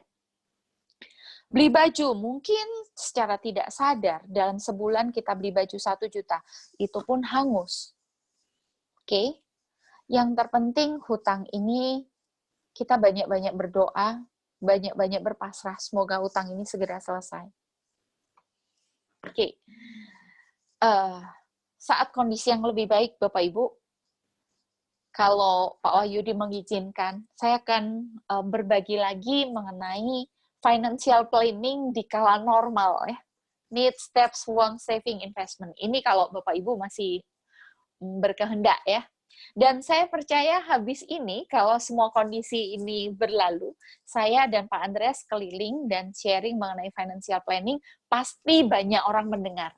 Beli baju, mungkin secara tidak sadar, dalam sebulan kita beli baju 1 juta, itu pun hangus. Oke? Yang terpenting hutang ini, kita banyak-banyak berdoa, banyak-banyak berpasrah, semoga hutang ini segera selesai. Oke. Saat kondisi yang lebih baik, Bapak Ibu, kalau Pak Wahyudi mengizinkan, saya akan berbagi lagi mengenai financial planning di kala normal ya. Need steps uang saving investment. Ini kalau Bapak Ibu masih berkehendak ya. Dan saya percaya habis ini kalau semua kondisi ini berlalu, saya dan Pak Andreas keliling dan sharing mengenai financial planning, pasti banyak orang mendengar.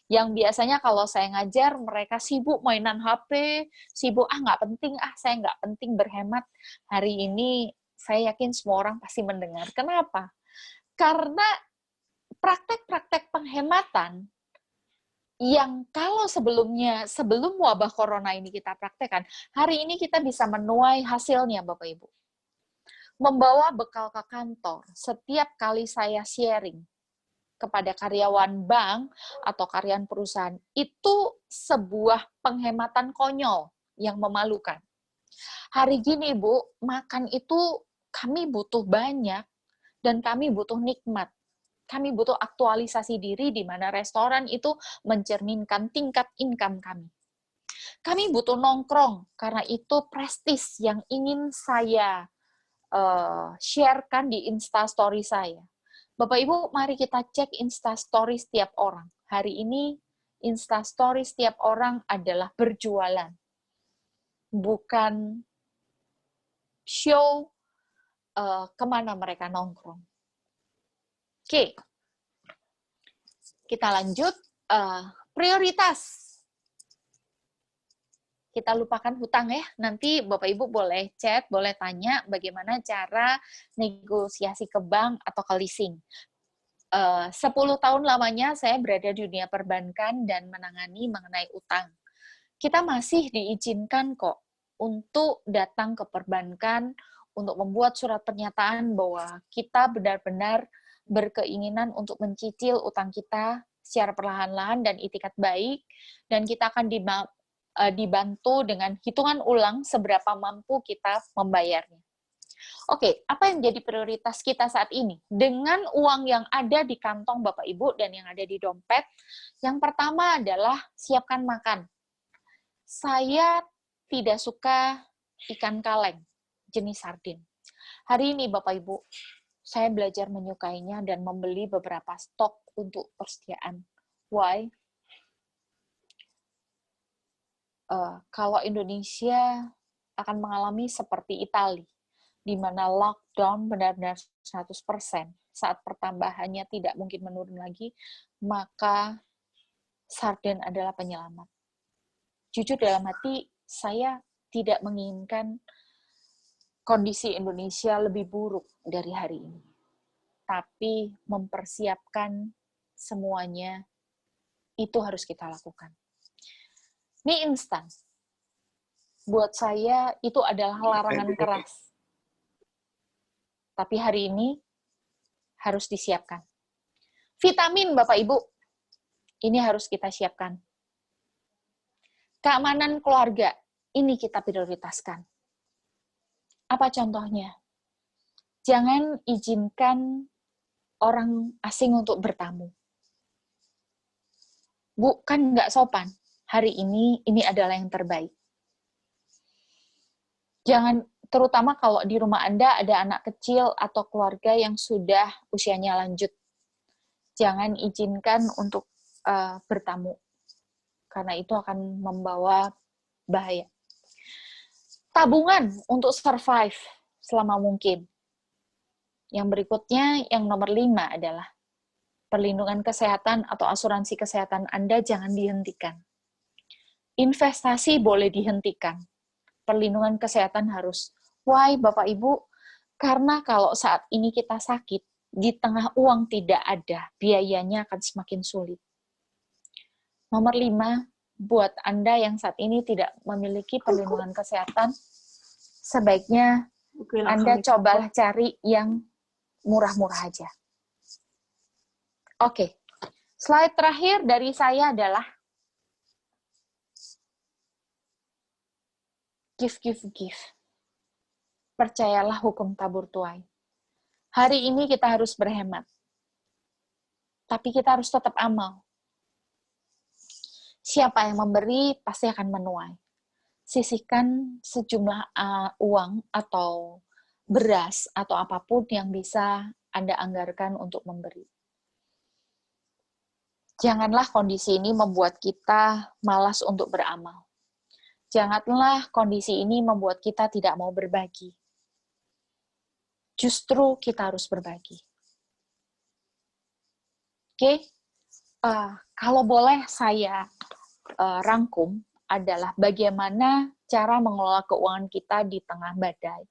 Yang biasanya kalau saya ngajar, mereka sibuk mainan HP, sibuk, nggak penting, saya nggak penting berhemat. Hari ini saya yakin semua orang pasti mendengar. Kenapa? Karena praktek-praktek penghematan yang kalau sebelumnya, sebelum wabah corona ini kita praktekkan, hari ini kita bisa menuai hasilnya, Bapak Ibu. Membawa bekal ke kantor, setiap kali saya sharing kepada karyawan bank atau karyawan perusahaan, itu sebuah penghematan konyol yang memalukan. Hari gini, Bu, makan itu kami butuh banyak, Dan kami butuh nikmat. Kami butuh aktualisasi diri di mana restoran itu mencerminkan tingkat income kami. Kami butuh nongkrong, karena itu prestis yang ingin saya sharekan di Instastory saya. Bapak Ibu, mari kita cek Instastory setiap orang. Hari ini, Instastory setiap orang adalah berjualan. Bukan show kemana mereka nongkrong. Oke, kita lanjut. Prioritas. Kita lupakan hutang ya. Nanti Bapak Ibu boleh chat, boleh tanya bagaimana cara negosiasi ke bank atau ke leasing. 10 tahun lamanya saya berada di dunia perbankan dan menangani mengenai utang. Kita masih diizinkan kok untuk datang ke perbankan, untuk membuat surat pernyataan bahwa kita benar-benar berkeinginan untuk mencicil utang kita secara perlahan-lahan dan itikat baik, dan kita akan dibantu dengan hitungan ulang seberapa mampu kita membayarnya. Oke, apa yang menjadi prioritas kita saat ini? Dengan uang yang ada di kantong Bapak Ibu dan yang ada di dompet, yang pertama adalah siapkan makan. Saya tidak suka ikan kaleng, jenis sardin. Hari ini Bapak Ibu, saya belajar menyukainya dan membeli beberapa stok untuk persediaan. Why? Kalau Indonesia akan mengalami seperti Italia, di mana lockdown benar-benar 100%, saat pertambahannya tidak mungkin menurun lagi, maka sarden adalah penyelamat. Jujur dalam hati, saya tidak menginginkan kondisi Indonesia lebih buruk dari hari ini. Tapi mempersiapkan semuanya, itu harus kita lakukan. Mie instan. Buat saya itu adalah larangan keras. Tapi hari ini harus disiapkan. Vitamin, Bapak Ibu, ini harus kita siapkan. Keamanan keluarga, ini kita prioritaskan. Apa contohnya? Jangan izinkan orang asing untuk bertamu. Bukan nggak sopan. Hari ini adalah yang terbaik. Jangan, terutama kalau di rumah Anda ada anak kecil atau keluarga yang sudah usianya lanjut. Jangan izinkan untuk bertamu, karena itu akan membawa bahaya. Tabungan untuk survive selama mungkin. Yang berikutnya, yang nomor 5 adalah perlindungan kesehatan atau asuransi kesehatan Anda jangan dihentikan. Investasi boleh dihentikan. Perlindungan kesehatan harus. Why, Bapak Ibu? Karena kalau saat ini kita sakit, di tengah uang tidak ada, biayanya akan semakin sulit. Nomor 5, buat Anda yang saat ini tidak memiliki perlindungan kesehatan, sebaiknya Anda cobalah cari yang murah-murah aja. Oke, slide terakhir dari saya adalah give. Percayalah hukum tabur tuai. Hari ini kita harus berhemat. Tapi kita harus tetap amal. Siapa yang memberi, pasti akan menuai. Sisihkan sejumlah uang atau beras atau apapun yang bisa Anda anggarkan untuk memberi. Janganlah kondisi ini membuat kita malas untuk beramal. Janganlah kondisi ini membuat kita tidak mau berbagi. Justru kita harus berbagi. Oke? Kalau boleh saya rangkum adalah bagaimana cara mengelola keuangan kita di tengah badai.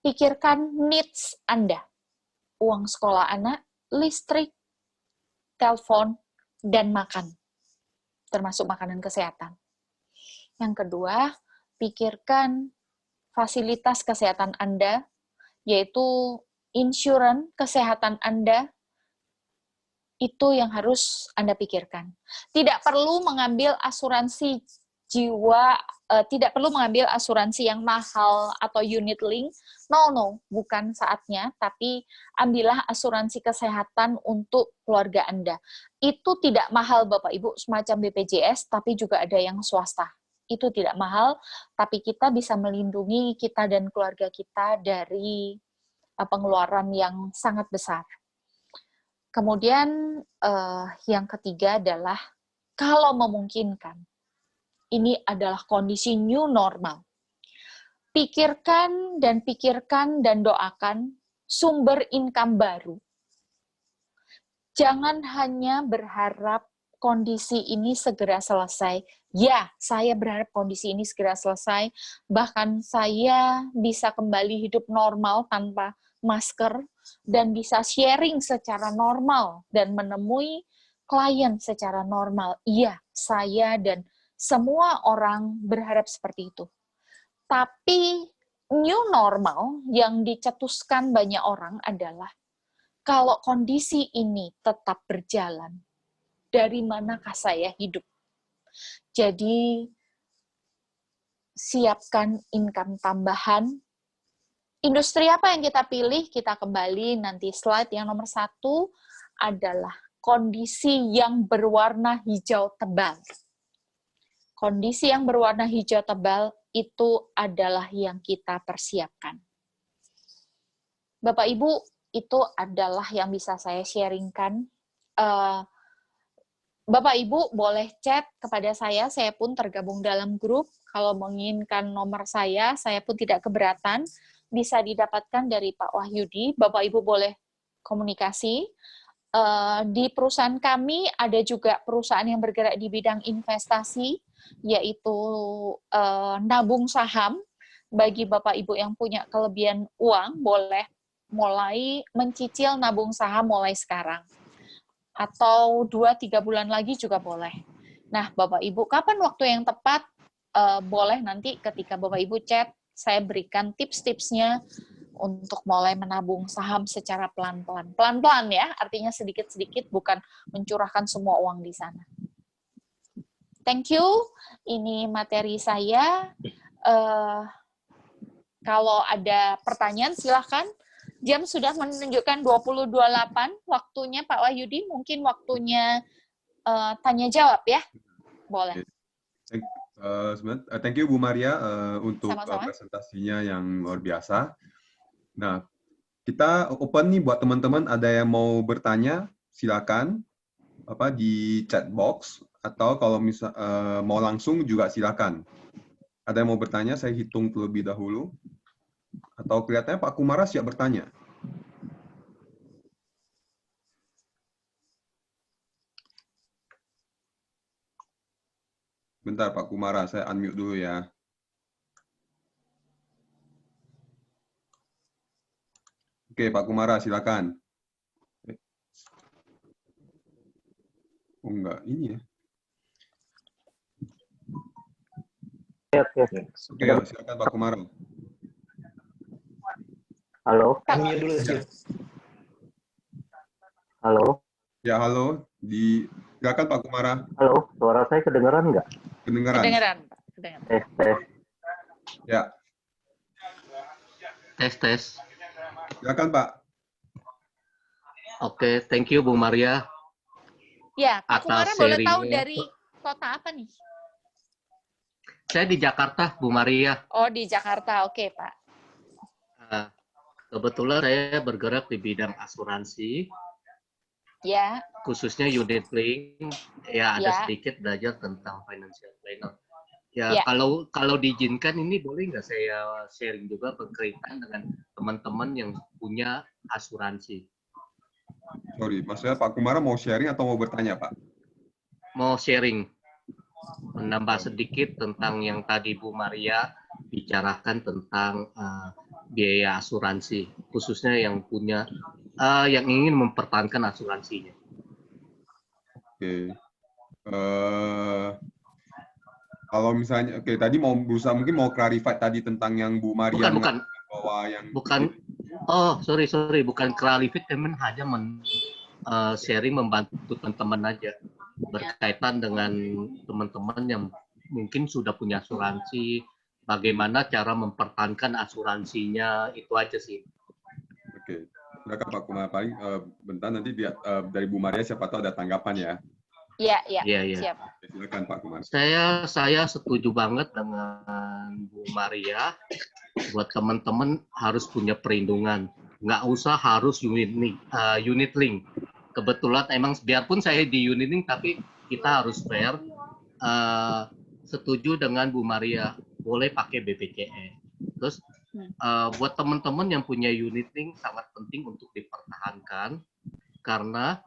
Pikirkan needs Anda. Uang sekolah anak, listrik, telepon, dan makan. Termasuk makanan kesehatan. Yang kedua, pikirkan fasilitas kesehatan Anda, yaitu insurans kesehatan Anda, itu yang harus Anda pikirkan. Tidak perlu mengambil asuransi jiwa tidak perlu mengambil asuransi yang mahal atau unit link. No, bukan saatnya, tapi ambillah asuransi kesehatan untuk keluarga Anda. Itu tidak mahal Bapak Ibu, semacam BPJS, tapi juga ada yang swasta. Itu tidak mahal, tapi kita bisa melindungi kita dan keluarga kita dari pengeluaran yang sangat besar. Kemudian yang ketiga adalah, kalau memungkinkan, ini adalah kondisi new normal. Pikirkan dan doakan sumber income baru. Jangan hanya berharap kondisi ini segera selesai. Ya, saya berharap kondisi ini segera selesai. Bahkan saya bisa kembali hidup normal tanpa masker dan bisa sharing secara normal dan menemui klien secara normal. Iya, saya dan semua orang berharap seperti itu. Tapi new normal yang dicetuskan banyak orang adalah kalau kondisi ini tetap berjalan, dari manakah saya hidup? Jadi, siapkan income tambahan. Industri apa yang kita pilih? Kita kembali nanti slide yang nomor 1 adalah kondisi yang berwarna hijau tebal. Kondisi yang berwarna hijau tebal itu adalah yang kita persiapkan. Bapak Ibu, itu adalah yang bisa saya sharingkan. Bapak Ibu boleh chat kepada saya pun tergabung dalam grup. Kalau menginginkan nomor saya pun tidak keberatan. Bisa didapatkan dari Pak Wahyudi. Bapak Ibu boleh komunikasi. Di perusahaan kami ada juga perusahaan yang bergerak di bidang investasi, yaitu nabung saham. Bagi Bapak Ibu yang punya kelebihan uang, boleh mulai mencicil nabung saham mulai sekarang. Atau 2-3 bulan lagi juga boleh. Nah, Bapak Ibu, kapan waktu yang tepat? Boleh nanti ketika Bapak Ibu chat, saya berikan tips-tipsnya untuk mulai menabung saham secara pelan-pelan. Pelan-pelan ya, artinya sedikit-sedikit, bukan mencurahkan semua uang di sana. Thank you. Ini materi saya. Kalau ada pertanyaan, silahkan. Jam sudah menunjukkan 20.28. Waktunya Pak Wahyudi, mungkin waktunya tanya-jawab ya? Boleh.
Thank you Bu Maria untuk
Sama-sama.
presentasinya yang luar biasa. Nah, kita open nih buat teman-teman, ada yang mau bertanya, silakan di chat box, atau kalau mau langsung juga silakan. Ada yang mau bertanya, saya hitung terlebih dahulu. Atau kelihatannya Pak Kumara siap bertanya. Bentar Pak Kumara, saya unmute dulu ya. Oke, Pak Kumara, silakan. Oh, enggak, ini ya. Oke, silakan Pak Kumara.
Halo.
Unmute dulu.
Ya.
Halo.
Ya, halo. Silakan Pak Kumara.
Halo, suara saya kedengeran nggak?
Kedengeran.
Kedengeran, Pak. Kedengeran.
Tes.
Ya.
Tes.
Silakan Pak.
Oke, thank you Bu Maria.
Ya, Pak Kumara
Atas
boleh tahu
sharingnya.
dari kota apa nih?
Saya di Jakarta, Bu Maria.
Oh, di Jakarta. Oke, Pak.
Kebetulan saya bergerak di bidang asuransi,
Ya.
khususnya unit link. Ya, ada
Ya.
sedikit belajar tentang financial planner.
Ya.
Ya, kalau diizinkan ini boleh nggak saya sharing juga berkaitan dengan teman-teman yang punya asuransi?
Sorry, maksudnya Pak Kumara mau sharing atau mau bertanya, Pak?
Mau sharing, menambah sedikit tentang yang tadi Bu Maria bicarakan tentang biaya asuransi, khususnya yang punya, yang ingin mempertahankan asuransinya.
Oke. Kalau misalnya, oke, tadi mau berusaha mungkin mau clarify tadi tentang yang Bu Maria
Bukan.
bahwa yang
Oh, sorry, bukan clarify, teman hanya sharing membantu teman-teman aja berkaitan dengan teman-teman yang mungkin sudah punya asuransi, bagaimana cara mempertahankan asuransinya, itu aja sih.
Oke. Silakan Pak Kumar, paling bentar nanti dari Bu Maria siapa tahu ada tanggapan ya.
Iya,
Iya.
siap.
Oke, silakan Pak Kumar.
Saya setuju banget dengan Bu Maria. Buat teman-teman harus punya perlindungan, nggak usah harus unit link. Kebetulan emang biarpun saya di unit link, tapi kita harus fair. Setuju dengan Bu Maria, boleh pakai BPJS. Terus buat teman-teman yang punya unit link sangat penting untuk dipertahankan, karena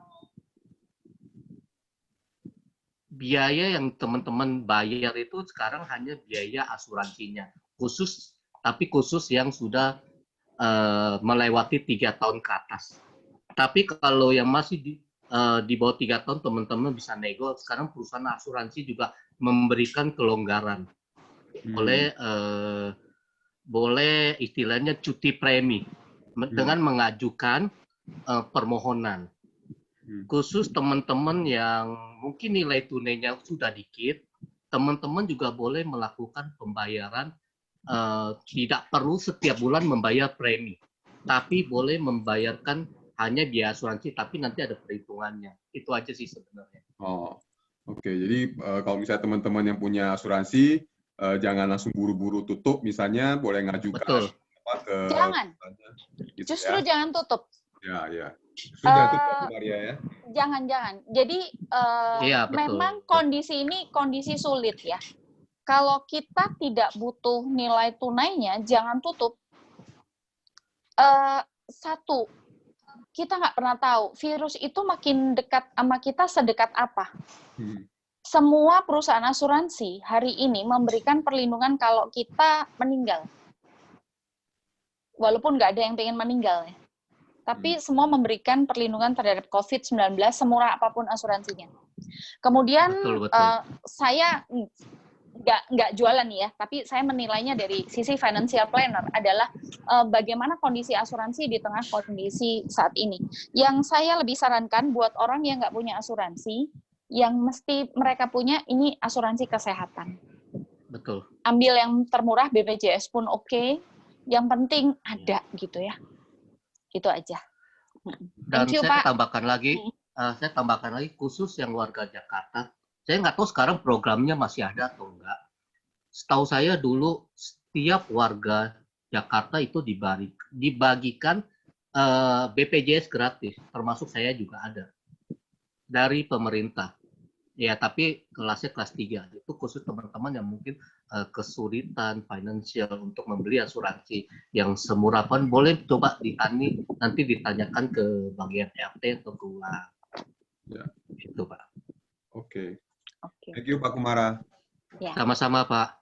biaya yang teman-teman bayar itu sekarang hanya biaya asuransinya, khusus yang sudah melewati 3 tahun ke atas. Tapi kalau yang masih di bawah 3 tahun, teman-teman bisa nego. Sekarang perusahaan asuransi juga memberikan kelonggaran. Boleh istilahnya cuti premi dengan mengajukan permohonan. Khusus teman-teman yang mungkin nilai tunainya sudah dikit, teman-teman juga boleh melakukan pembayaran. Tidak perlu setiap bulan membayar premi, tapi boleh membayarkan hanya biaya asuransi, tapi nanti ada perhitungannya. Itu aja sih sebenarnya.
Oh, oke. Jadi kalau misalnya teman-teman yang punya asuransi, jangan langsung buru-buru tutup, misalnya boleh ngajukan.
Betul.
Ke
Jangan.
Gitu
Justru
ya.
jangan tutup.
Ya. Justru jangan tutup, Bu Maria ya.
Jangan. Jadi
Iya, betul.
memang kondisi ini kondisi sulit ya. Kalau kita tidak butuh nilai tunainya, jangan tutup. Satu, kita nggak pernah tahu virus itu makin dekat sama kita sedekat apa. Semua perusahaan asuransi hari ini memberikan perlindungan kalau kita meninggal. Walaupun nggak ada yang pengen meninggal ya. Tapi semua memberikan perlindungan terhadap COVID-19 semurah apapun asuransinya. Kemudian
Betul.
Saya nggak jualan ya, tapi saya menilainya dari sisi financial planner adalah bagaimana kondisi asuransi di tengah kondisi saat ini. Yang saya lebih sarankan buat orang yang nggak punya asuransi, yang mesti mereka punya ini asuransi kesehatan.
Betul.
Ambil yang termurah, BPJS pun oke. Yang penting ada gitu ya. Itu aja.
Dan
Thank you,
saya
Pak.
tambahkan lagi khusus yang warga Jakarta. Saya nggak tahu sekarang programnya masih ada atau enggak. Setahu saya dulu setiap warga Jakarta itu dibagikan BPJS gratis, termasuk saya juga ada dari pemerintah. Ya, tapi kelasnya kelas 3. Itu khusus teman-teman yang mungkin kesulitan finansial untuk membeli asuransi yang semurah pun boleh coba nanti ditanyakan ke bagian RT atau ke UA.
Ya.
Itu, Pak.
Oke.
Oke.
Thank you Pak Kumara.
Ya.
Sama-sama, Pak.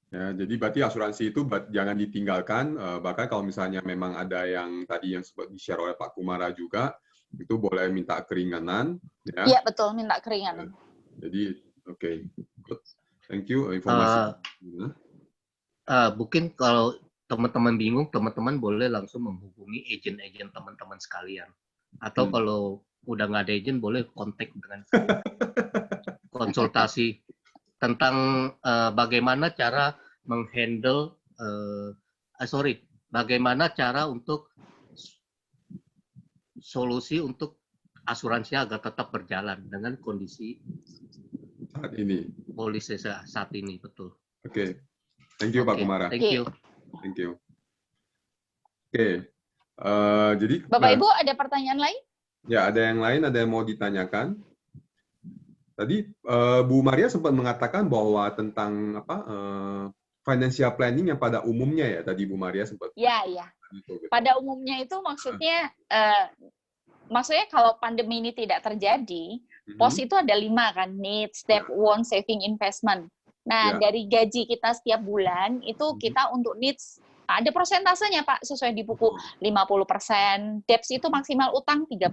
Ya, jadi berarti asuransi itu jangan ditinggalkan. Bahkan kalau misalnya memang ada yang tadi yang sempat di-share oleh Pak Kumara juga, itu boleh minta keringanan. Ya.
Iya, betul. Minta keringanan.
Jadi, oke. Good. Thank you informasi.
Mungkin kalau teman-teman bingung, teman-teman boleh langsung menghubungi agen-agen teman-teman sekalian. Atau kalau udah nggak ada agent, boleh kontak dengan saya. Konsultasi tentang bagaimana cara menghandle, bagaimana cara untuk solusi untuk asuransi agar tetap berjalan dengan kondisi
saat ini.
Polisi saat ini, betul.
Oke. Thank you Pak Kumara.
Thank you.
Thank you. Oke. Jadi
Bapak Ibu ada pertanyaan lain?
Ya, ada yang lain, ada yang mau ditanyakan. Tadi Bu Maria sempat mengatakan bahwa tentang financial planning yang pada umumnya ya, tadi Bu Maria sempat.
Ya. Pada umumnya itu maksudnya kalau pandemi ini tidak terjadi, pos itu ada 5 kan, needs, debt, want, saving, investment. Nah, dari gaji kita setiap bulan itu kita untuk needs ada prosentasenya Pak, sesuai di buku 50%, debts itu maksimal utang 30%,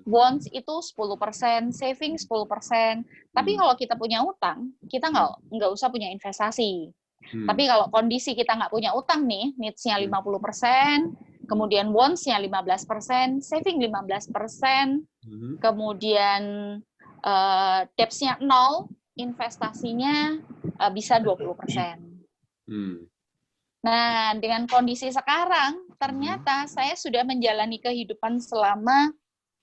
bonds itu 10%, saving 10%. Tapi kalau kita punya utang, kita nggak usah punya investasi. Tapi kalau kondisi kita nggak punya utang nih, needs-nya 50%, kemudian bonds-nya 15%, saving 15%, kemudian Debts-nya 0, investasinya bisa 20%. Nah, dengan kondisi sekarang, ternyata saya sudah menjalani kehidupan selama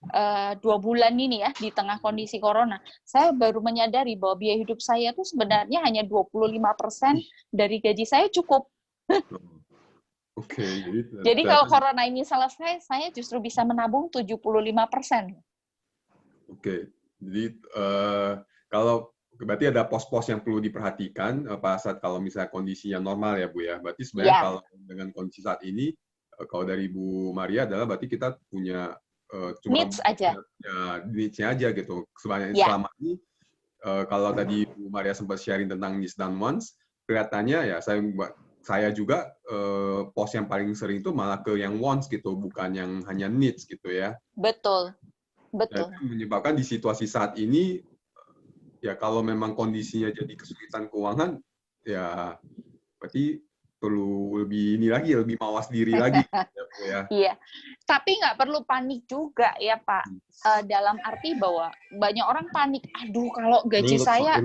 2 bulan ini ya, di tengah kondisi corona. Saya baru menyadari bahwa biaya hidup saya itu sebenarnya hanya 25% dari gaji saya cukup.
Oke,
Jadi kalau corona ini selesai, saya justru bisa menabung 75%.
Oke, jadi kalau berarti ada pos-pos yang perlu diperhatikan pada saat kalau misalnya kondisinya normal ya Bu ya. Berarti sebenarnya
Ya.
kalau dengan kondisi saat ini, kalau dari Bu Maria adalah berarti kita punya cuma
Needs aja.
Ya, needs-nya aja gitu.
Ya.
Selama ini kalau tadi Bu Maria sempat sharing tentang needs dan wants, kelihatannya ya saya juga pos yang paling sering itu malah ke yang wants gitu, bukan yang hanya needs gitu ya.
Betul.
Betul. Dan menyebabkan di situasi saat ini, ya kalau memang kondisinya jadi kesulitan keuangan, ya berarti perlu lebih mawas diri lagi. Ya.
Iya, tapi nggak perlu panik juga ya Pak. Dalam arti bahwa banyak orang panik, aduh kalau gaji saya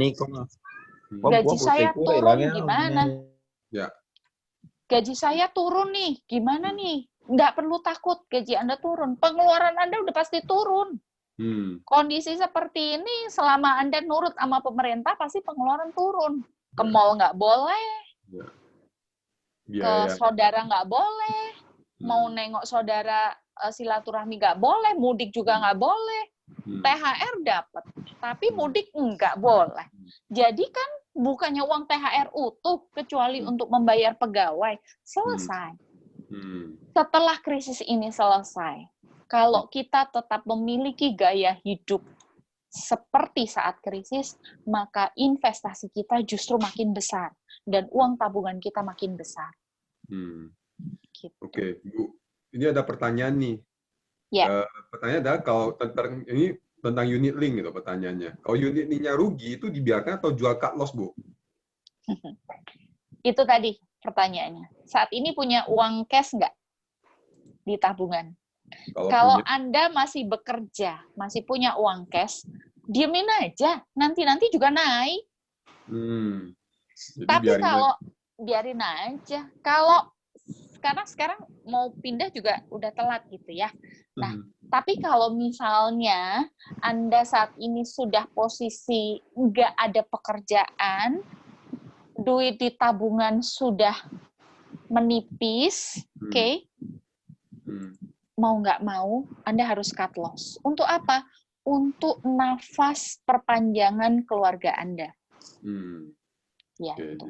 turun gimana?
Ya.
Gaji saya turun nih, gimana nih? Nggak perlu takut gaji Anda turun, pengeluaran Anda udah pasti turun. Kondisi seperti ini, selama Anda nurut sama pemerintah, pasti pengeluaran turun. Ke mall nggak boleh, ke saudara nggak boleh, mau nengok saudara silaturahmi nggak boleh, mudik juga nggak boleh. THR dapat, tapi mudik nggak boleh. Jadi kan bukannya uang THR utuh, kecuali untuk membayar pegawai. Selesai. Setelah krisis ini selesai, kalau kita tetap memiliki gaya hidup seperti saat krisis, maka investasi kita justru makin besar dan uang tabungan kita makin besar.
Gitu. Oke, Bu. Ini ada pertanyaan nih.
Ya.
Pertanyaan adalah kalau tentang unit link gitu pertanyaannya. Kalau unit linknya rugi itu dibiarkan atau jual cut loss, Bu?
Itu tadi pertanyaannya. Saat ini punya uang cash nggak di tabungan? Kalau Anda masih bekerja, masih punya uang cash, diemin aja. Nanti juga naik. Tapi kalau biarin aja. Kalau sekarang mau pindah juga udah telat gitu ya. Nah, tapi kalau misalnya Anda saat ini sudah posisi nggak ada pekerjaan, duit di tabungan sudah menipis, oke? Mau nggak mau, Anda harus cut loss. Untuk apa? Untuk nafas perpanjangan keluarga Anda. Ya,
itu.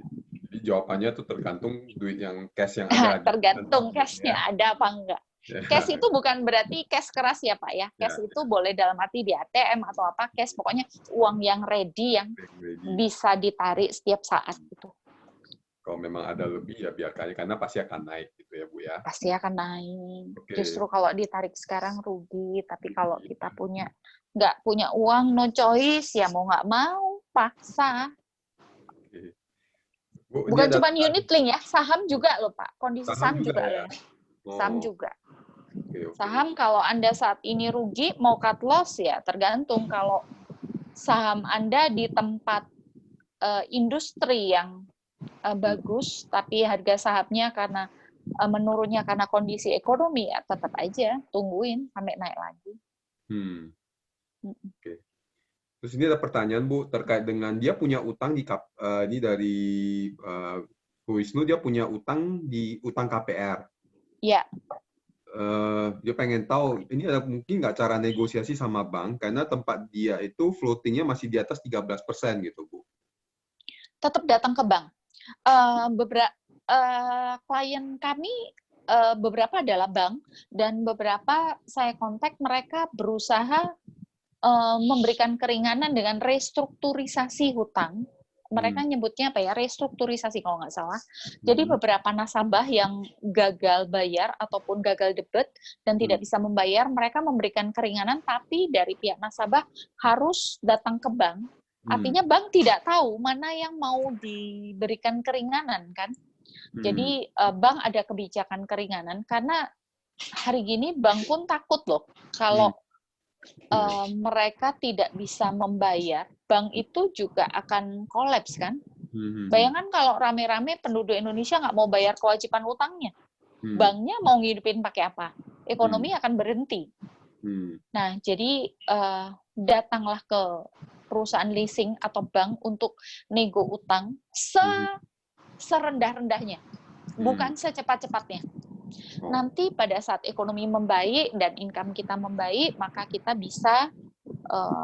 Jadi jawabannya tuh tergantung duit yang cash yang ada.
Tergantung cashnya ada apa enggak. Cash itu bukan berarti cash keras ya Pak ya. Cash itu boleh dalam arti di ATM atau apa. Cash pokoknya uang yang ready yang bisa ditarik setiap saat gitu.
Kalau memang ada lebih ya biarkan, karena pasti akan naik gitu ya Bu ya.
Pasti akan naik. Justru kalau ditarik sekarang rugi. Tapi kalau kita nggak punya uang, no choice ya mau nggak mau paksa. Bu, bukan cuma unit link ya, saham juga loh Pak. Kondisi saham juga ya. Saham juga. Saham kalau Anda saat ini rugi, mau cut loss ya tergantung. Kalau saham Anda di tempat industri yang bagus, tapi harga sahamnya karena menurunnya karena kondisi ekonomi, ya tetap aja tungguin sampai naik lagi.
Terus ini ada pertanyaan Bu terkait dengan dia punya utang ini dari Bu Wisnu, dia punya utang di utang KPR.
Ya.
Dia pengen tahu ini ada mungkin nggak cara negosiasi sama bank karena tempat dia itu floatingnya masih di atas 13% gitu Bu.
Tetap datang ke bank. Beberapa klien kami beberapa adalah bank dan beberapa saya kontak mereka berusaha memberikan keringanan dengan restrukturisasi hutang. Mereka nyebutnya apa ya? Restrukturisasi kalau nggak salah. Jadi beberapa nasabah yang gagal bayar ataupun gagal debit dan tidak bisa membayar, mereka memberikan keringanan, tapi dari pihak nasabah harus datang ke bank. Artinya bank tidak tahu mana yang mau diberikan keringanan kan. Jadi bank ada kebijakan keringanan karena hari gini bank pun takut loh kalau mereka tidak bisa membayar, bank itu juga akan kolaps kan? Bayangkan kalau rame-rame penduduk Indonesia nggak mau bayar kewajiban utangnya, banknya mau ngidupin pakai apa? Ekonomi akan berhenti. Nah, jadi datanglah ke perusahaan leasing atau bank untuk nego utang serendah-rendahnya, bukan secepat-cepatnya. Nanti pada saat ekonomi membaik dan income kita membaik, maka kita bisa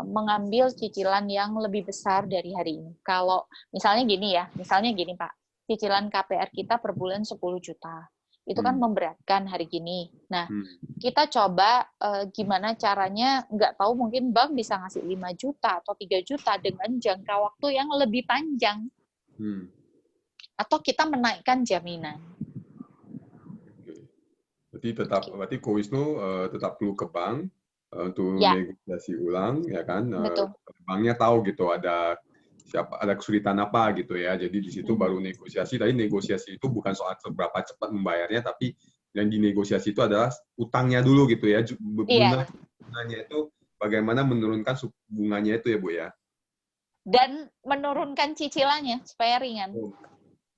mengambil cicilan yang lebih besar dari hari ini. Kalau misalnya gini Pak, cicilan KPR kita per bulan 10 juta. Itu kan memberatkan hari gini. Nah, kita coba gimana caranya, nggak tahu mungkin bank bisa ngasih 5 juta atau 3 juta dengan jangka waktu yang lebih panjang. Atau kita menaikkan jaminan.
Berarti Ko Wisnu tetap perlu ke bank untuk negosiasi ulang, ya kan?
Betul.
Banknya tahu gitu ada kesulitan apa gitu ya. Jadi di situ baru negosiasi. Tadi negosiasi itu bukan soal seberapa cepat membayarnya, tapi yang dinegosiasi itu adalah utangnya dulu gitu ya. Bunganya itu bagaimana menurunkan suku bunganya itu ya Bu ya.
Dan menurunkan cicilannya supaya ringan.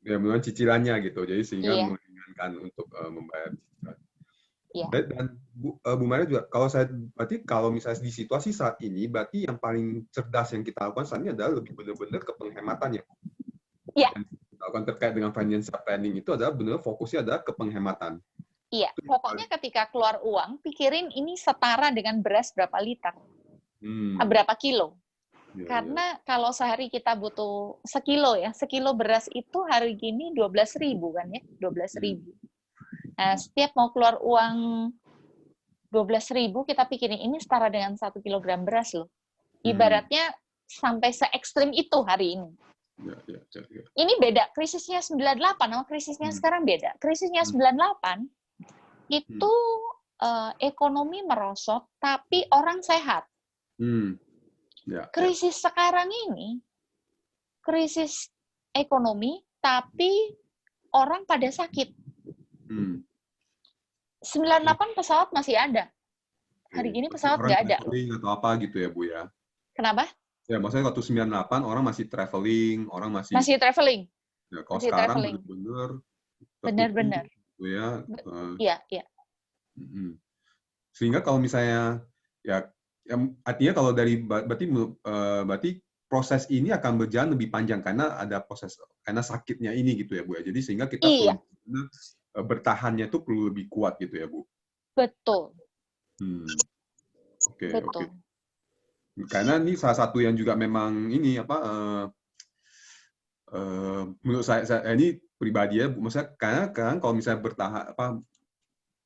Ya, menurunkan cicilannya gitu. Jadi sehingga meringankan untuk membayar cicilan. Dan Bu Maria juga, kalau misalnya di situasi saat ini, berarti yang paling cerdas yang kita lakukan saat ini adalah lebih benar-benar ke penghematan ya.
Iya.
Yang kita lakukan terkait dengan financial planning itu adalah benar fokusnya adalah ke penghematan.
Iya, pokoknya ketika keluar uang, pikirin ini setara dengan beras berapa liter, berapa kilo. Karena kalau sehari kita butuh sekilo beras itu hari gini 12.000 kan ya, 12.000. Nah, setiap mau keluar uang 12.000, kita pikirin ini setara dengan 1 kilogram beras loh. Ibaratnya sampai se-ekstrim itu hari ini. Ini beda, krisisnya 98 sama krisisnya sekarang beda. Krisisnya 98 itu ekonomi merosot, tapi orang sehat. Krisis sekarang ini, krisis ekonomi, tapi orang pada sakit. 98 pesawat masih ada. Hari ini pesawat nggak ada.
Atau apa gitu ya, Bu ya?
Kenapa?
Ya, maksudnya waktu 98 orang masih traveling, orang masih
traveling.
Ya, kalau sekarang benar-benar gitu ya.
Iya.
Sehingga kalau misalnya artinya kalau berarti proses ini akan berjalan lebih panjang karena sakitnya ini gitu ya Bu ya. Jadi sehingga kita perlu bertahannya tuh perlu lebih kuat gitu ya Bu.
Betul.
Oke. Karena ini salah satu yang juga memang ini menurut saya ini pribadi ya, maksudnya karena kalau misalnya bertahan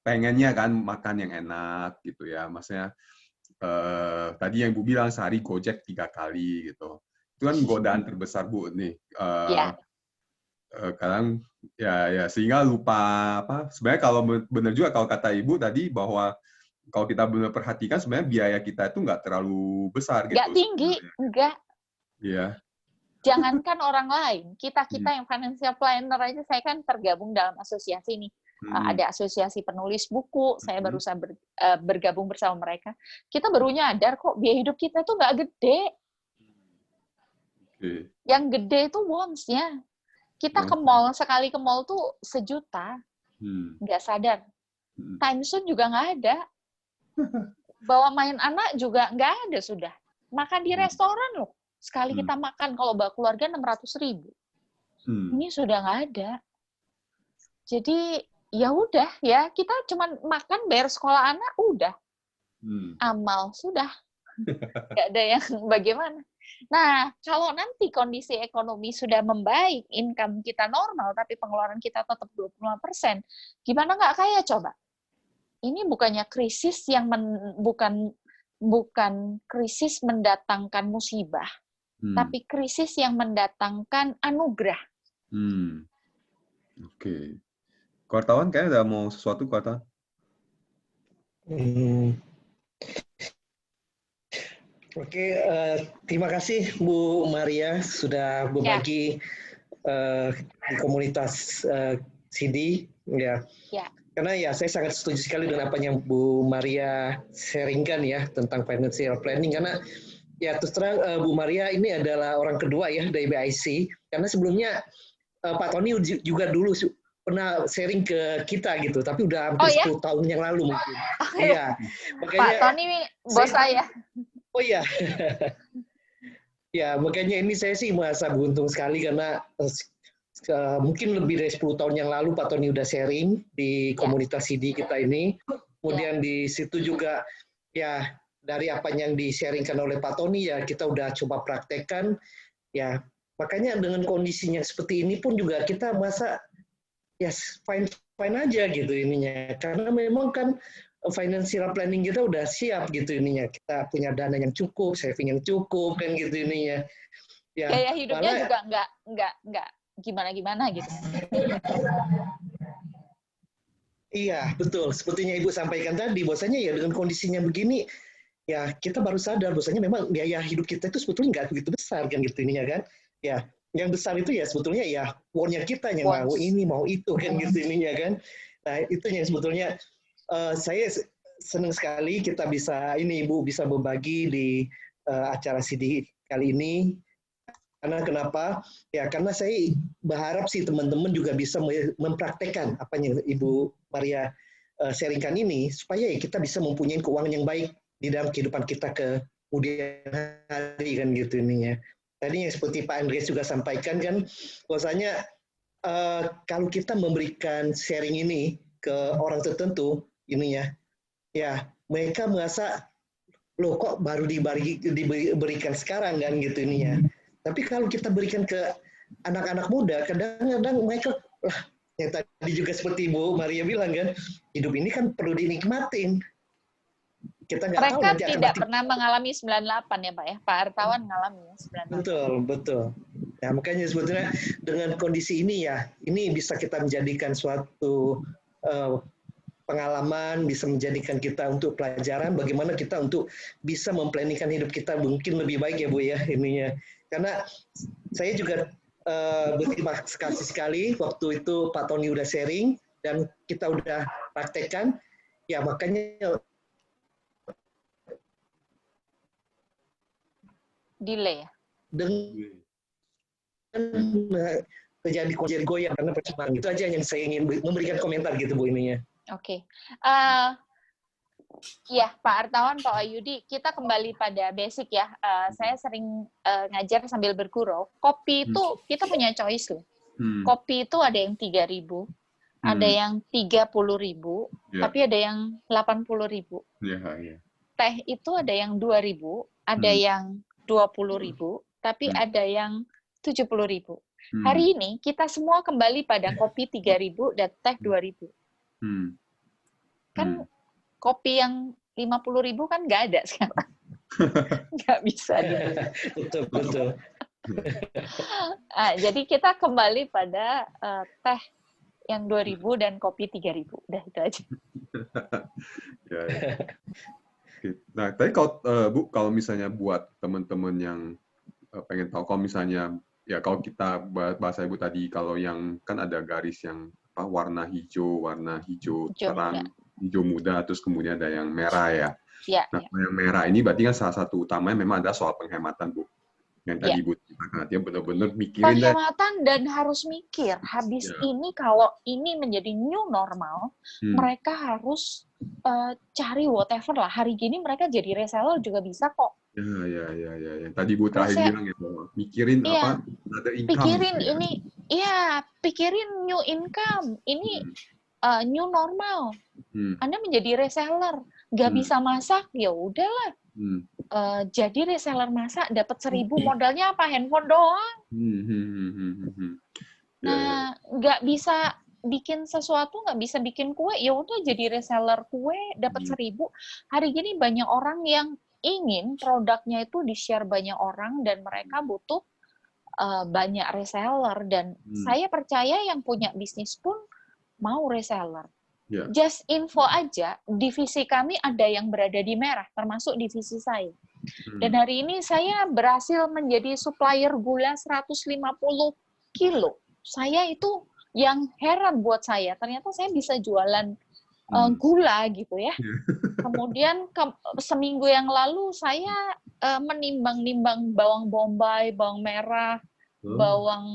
pengennya kan makan yang enak gitu ya, maksudnya tadi yang Bu bilang sehari Gojek 3 kali gitu, itu kan godaan terbesar Bu nih. Kadang ya sehingga lupa sebenarnya kalau benar juga kalau kata Ibu tadi bahwa kalau kita benar perhatikan sebenarnya biaya kita itu nggak terlalu besar gitu.
Nggak tinggi, enggak.
Iya.
Jangankan orang lain, kita yang financial planner aja, saya kan tergabung dalam asosiasi nih. Ada asosiasi penulis buku, saya baru bergabung bersama mereka. Kita baru nyadar kok biaya hidup kita tuh nggak gede. Yang gede itu wants-nya. Kita ke mall, sekali ke mall tuh 1 juta. Nggak sadar. Time zone juga nggak ada. Bawa main anak juga nggak ada sudah. Makan di restoran loh. Sekali kita makan, kalau bawa keluarga 600.000. Ini sudah nggak ada. Jadi, ya udah ya, kita cuma makan, bayar sekolah anak, udah. Amal, sudah. Nggak ada yang bagaimana. Nah, kalau nanti kondisi ekonomi sudah membaik, income kita normal, tapi pengeluaran kita tetap 25%, gimana nggak kaya coba? Ini bukannya krisis yang bukan krisis mendatangkan musibah, tapi krisis yang mendatangkan anugerah.
Oke. Wartawan kayaknya udah mau sesuatu, wartawan.
Oke, terima kasih Bu Maria sudah berbagi di komunitas CD. Ya. Karena ya saya sangat setuju sekali dengan apa yang Bu Maria sharingkan ya tentang financial planning, karena ya terus terang Bu Maria ini adalah orang kedua ya dari BIC, karena sebelumnya Pak Tony juga dulu pernah sharing ke kita gitu, tapi udah hampir 10 tahun yang lalu mungkin. Iya. Makanya
Pak Tony bos saya.
Oh iya. Ya, makanya ini saya sih merasa beruntung sekali karena mungkin lebih dari 10 tahun yang lalu Pak Tony udah sharing di komunitas CD kita ini. Kemudian di situ juga ya dari apa yang di-sharingkan oleh Pak Tony ya kita udah coba praktekkan. Ya, makanya dengan kondisinya seperti ini pun juga kita merasa ya fine aja gitu ininya. Karena memang kan financial planning kita udah siap gitu ininya. Kita punya dana yang cukup, saving yang cukup kan gitu ininya. Ya,
gaya hidupnya juga nggak gimana-gimana gitu.
Iya, betul. Sepertinya Ibu sampaikan tadi, bahwasanya ya dengan kondisinya begini, ya kita baru sadar bahwasanya memang biaya hidup kita itu sebetulnya nggak begitu besar kan gitu ininya kan. Ya, yang besar itu ya sebetulnya ya won-nya kita yang mau ini, mau itu kan gitu ininya kan. Nah, itu yang sebetulnya saya senang sekali kita bisa ini Ibu bisa berbagi di acara CD kali ini. Karena kenapa? Ya karena saya berharap sih teman-teman juga bisa mempraktekkan apa yang Ibu Maria sharingkan ini, supaya ya kita bisa mempunyai keuangan yang baik di dalam kehidupan kita kemudian hari kan gitu ininya. Tadi yang seperti Pak Andreas juga sampaikan kan, bahwasanya kalau kita memberikan sharing ini ke orang tertentu ininya, ya mereka merasa loh kok baru diberikan sekarang kan gitu ininya. Tapi kalau kita berikan ke anak-anak muda, kadang-kadang mereka, yang tadi juga seperti Bu Maria bilang kan, hidup ini kan perlu dinikmatin. Kita nggak tahu nanti
mereka tidak pernah mengalami 98 ya Pak ya? Pak Artawan mengalami 98.
Betul. Ya makanya sebetulnya dengan kondisi ini ya, ini bisa kita menjadikan suatu pengalaman, bisa menjadikan kita untuk pelajaran bagaimana kita untuk bisa memplanningkan hidup kita mungkin lebih baik ya Bu ya ininya. Karena saya juga berterima kasih sekali waktu itu Pak Tony udah sharing dan kita udah praktekkan, ya makanya
delay ya?
Dengan terjadi goyang karena percobaan. Itu aja yang saya ingin memberikan komentar gitu Bu ininya.
Oke. Ya, Pak Artawan, Pak Wahyudi, kita kembali pada basic ya. Saya sering ngajar sambil bergurau. Kopi itu kita punya choice loh. Kopi itu ada yang 3.000, ada yang 30.000, tapi ada yang 80.000. Teh itu ada yang 2.000, ada yang 20.000, tapi ada yang 70.000. Hari ini kita semua kembali pada kopi 3.000 dan teh 2.000. Kan kopi yang 50.000 kan nggak ada sekarang. Nggak bisa dibeli.
Betul.
Jadi kita kembali pada teh yang 2.000 dan kopi 3.000. Udah itu aja.
Ya. Nah, tadi kalau Bu, kalau misalnya buat teman-teman yang pengen tahu, kalau misalnya ya kalau kita bahasa Ibu tadi, kalau yang kan ada garis yang warna hijau terang, hijau muda, terus kemudian ada yang merah ya. Nah, yang merah ini berarti kan salah satu utamanya memang ada soal penghematan, Bu. Yang tadi Ibu katakan, dia benar-benar mikirin
penghematan dan harus mikir. Habis ini kalau ini menjadi new normal, mereka harus cari whatever lah. Hari gini mereka jadi reseller juga bisa kok.
Ya. Yang tadi Bu terakhir bilang ya, mikirin apa? Ada income.
Pikirin ini, pikirin new income. Ini new normal. Anda menjadi reseller, nggak bisa masak, ya udahlah. Jadi reseller masak dapat 1.000, modalnya apa? Handphone doang. Nah, nggak bisa bikin sesuatu, nggak bisa bikin kue, ya udah jadi reseller kue dapat 1.000. Hari gini banyak orang yang ingin produknya itu di-share banyak orang dan mereka butuh banyak reseller, dan saya percaya yang punya bisnis pun mau reseller. Just info aja, divisi kami ada yang berada di merah, termasuk divisi saya. Dan hari ini saya berhasil menjadi supplier gula 150 kilo. Saya itu yang heran buat saya, ternyata saya bisa jualan gula gitu ya. Kemudian seminggu yang lalu saya menimbang-nimbang bawang bombay, bawang merah, bawang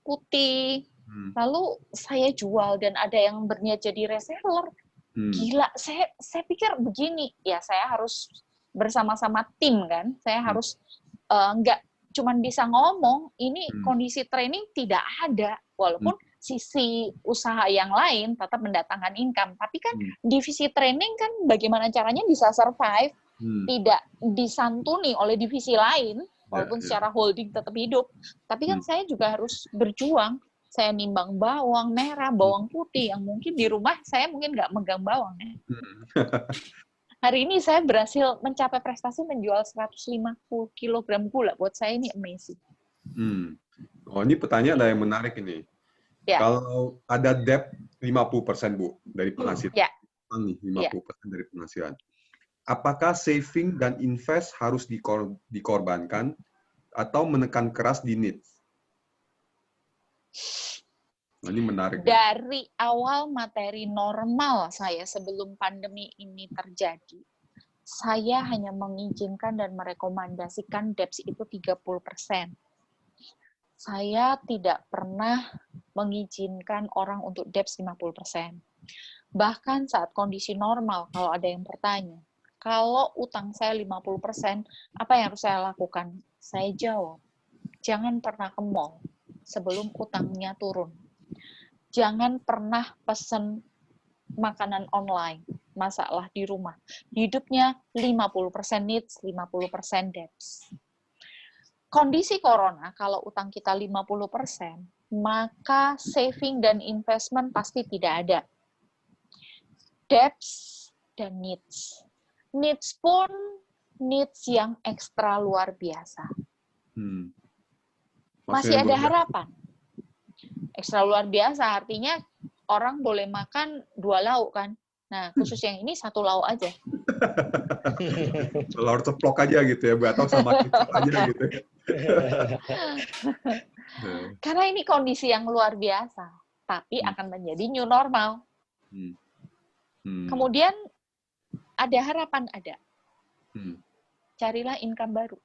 putih. Lalu saya jual dan ada yang berniat jadi reseller. Gila, saya pikir begini, ya saya harus bersama-sama tim kan. Saya harus nggak cuman bisa ngomong, ini kondisi training tidak ada. Walaupun sisi usaha yang lain tetap mendatangkan income. Tapi kan divisi training kan bagaimana caranya bisa survive, tidak disantuni oleh divisi lain, walaupun secara holding tetap hidup. Tapi kan saya juga harus berjuang. Saya nimbang bawang merah, bawang putih, yang mungkin di rumah saya mungkin nggak megang bawang. Ya. Hari ini saya berhasil mencapai prestasi menjual 150 kg gula. Buat saya ini amazing.
Oh, ini pertanyaan ada yang menarik ini. Ya. Kalau ada debt 50% Bu dari penghasilan, nih 50% dari penghasilan. Apakah saving dan invest harus dikorbankan atau menekan keras di needs? Ini menarik.
Dari awal materi normal saya sebelum pandemi ini terjadi, saya hanya mengizinkan dan merekomendasikan DEPS itu 30%. Saya tidak pernah mengizinkan orang untuk DEPS 50%. Bahkan saat kondisi normal, kalau ada yang bertanya, kalau utang saya 50%, apa yang harus saya lakukan? Saya jawab, jangan pernah ke mall sebelum utangnya turun. Jangan pernah pesen makanan online, masaklah di rumah. Hidupnya 50% needs, 50% debts. Kondisi corona, kalau utang kita 50%, maka saving dan investment pasti tidak ada. Debts dan needs. Needs pun needs yang ekstra luar biasa. Masih ada harapan. Ekstra luar biasa artinya orang boleh makan 2 lauk kan. Nah, khusus yang ini 1 lauk aja.
Telur ceplok aja gitu ya, atau sama kicap aja gitu.
Karena ini kondisi yang luar biasa, tapi akan menjadi new normal. Kemudian ada harapan ada. Carilah income baru.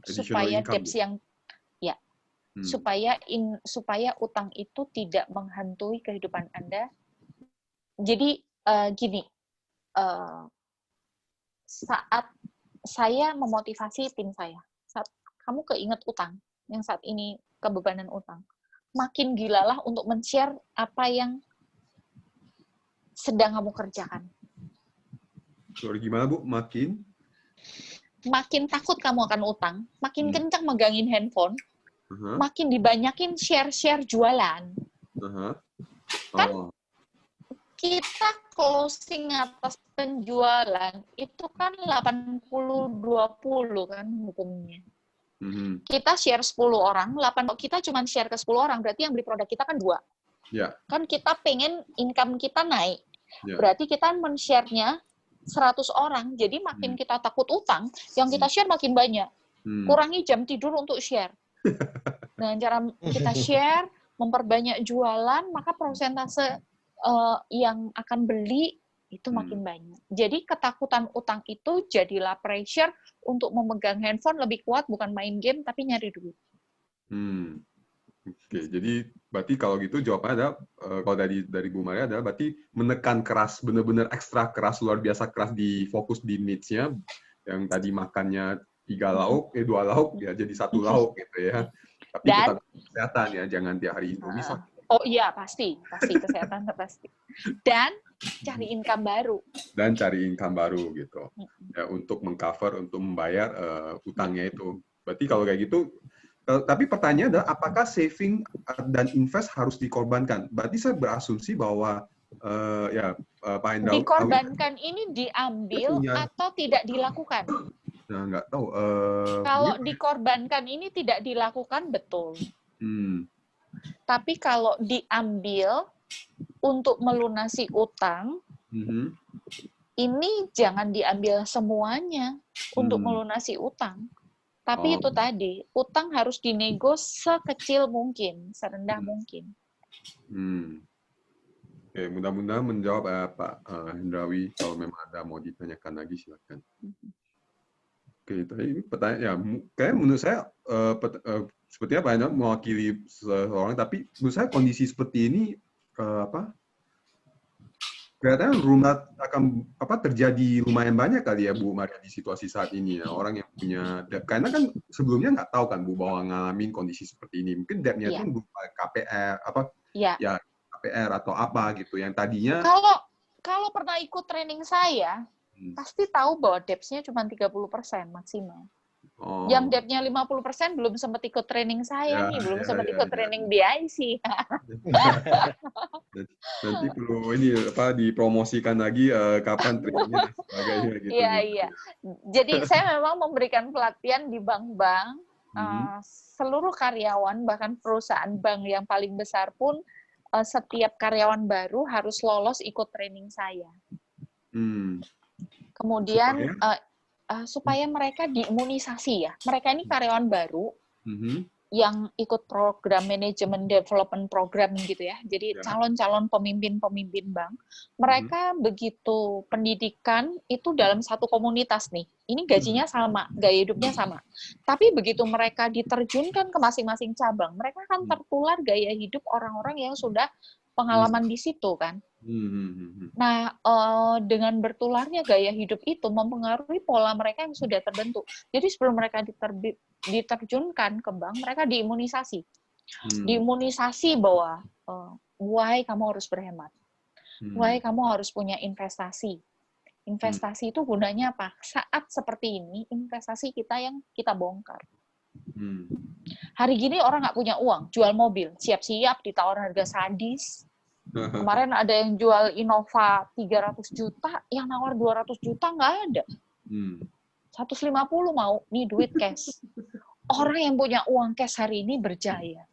Supaya debts yang supaya utang itu tidak menghantui kehidupan Anda. Jadi gini, saat saya memotivasi tim saya, saat kamu keinget utang, yang saat ini kebebanan utang, makin gilalah untuk men-share apa yang sedang kamu kerjakan.
Sorry, gimana Bu?
Makin takut kamu akan utang, makin kencang megangin handphone, makin dibanyakin share-share jualan. Kan kita closing atas penjualan itu kan 80-20 kan hukumnya. Kita share 10 orang, kita cuma share ke 10 orang, berarti yang beli produk kita kan 2. Kan kita pengen income kita naik. Berarti kita men-share-nya 100 orang, jadi makin kita takut utang, yang kita share makin banyak. Kurangi jam tidur untuk share. Dengan cara kita share, memperbanyak jualan, maka persentase yang akan beli itu makin banyak. Jadi ketakutan utang itu jadilah pressure untuk memegang handphone lebih kuat, bukan main game, tapi nyari duit.
Oke, jadi berarti kalau gitu jawabannya ada, kalau dari Bu Maria adalah berarti menekan keras, benar-benar ekstra keras, luar biasa keras di fokus di needs-nya, yang tadi makannya 2 lauk ya jadi 1 lauk gitu ya. Tapi tetap kesehatan ya, jangan tiap hari Indomie.
Oh iya, pasti kesehatan pasti. Dan cari income baru. Gitu. Ya, untuk mengcover, untuk membayar utangnya itu. Berarti kalau kayak gitu, tapi pertanyaannya adalah apakah saving dan invest harus dikorbankan? Berarti saya berasumsi bahwa Pak Endau dikorbankan ini diambil atau tidak dilakukan?
Nah, nggak tahu.
Kalau dikorbankan ini tidak dilakukan, betul. Tapi kalau diambil untuk melunasi utang, ini jangan diambil semuanya untuk melunasi utang. Tapi itu tadi, utang harus dinego sekecil mungkin, serendah mungkin.
Oke, mudah-mudahan menjawab Pak Hendrawi. Kalau memang ada mau ditanyakan lagi, silakan. Oke, tadi pertanyaan ya, kayak menurut saya sepertinya Pak Hendrawi mewakili seseorang, tapi menurut saya kondisi seperti ini kelihatannya rumah akan terjadi lumayan banyak kali ya Bu Maria di situasi saat ini ya. Orang yang punya debt, karena kan sebelumnya nggak tahu kan Bu bahwa ngalamin kondisi seperti ini. Mungkin debt-nya itu berupa KPR ya KPR atau apa gitu yang tadinya.
Kalau pernah ikut training saya, pasti tahu bahwa debt-nya cuma 30% maksimal. Yang debt-nya 50% belum sempat ikut training saya belum sempat ikut training BIC.
Nanti perlu ini dipromosikan lagi kapan trainingnya dan sebagainya gitu.
Iya. Jadi saya memang memberikan pelatihan di bank-bank, seluruh karyawan bahkan perusahaan bank yang paling besar pun setiap karyawan baru harus lolos ikut training saya. Kemudian supaya mereka diimunisasi ya. Mereka ini karyawan baru yang ikut program manajemen development program gitu ya. Jadi calon-calon pemimpin-pemimpin bank. Mereka begitu pendidikan itu dalam satu komunitas nih. Ini gajinya sama, gaya hidupnya sama. Tapi begitu mereka diterjunkan ke masing-masing cabang, mereka akan tertular gaya hidup orang-orang yang sudah pengalaman di situ kan. Nah, dengan bertularnya gaya hidup itu mempengaruhi pola mereka yang sudah terbentuk. Jadi sebelum mereka diterjunkan ke bank, mereka diimunisasi. Diimunisasi bahwa why kamu harus berhemat. Why kamu harus punya investasi. Investasi itu gunanya apa? Saat seperti ini, investasi kita yang kita bongkar. Hari gini orang nggak punya uang, jual mobil, siap-siap ditawar harga sadis. Kemarin ada yang jual Innova 300 juta, yang nawar 200 juta nggak ada. 150 mau, nih duit cash. Orang yang punya uang cash hari ini berjaya.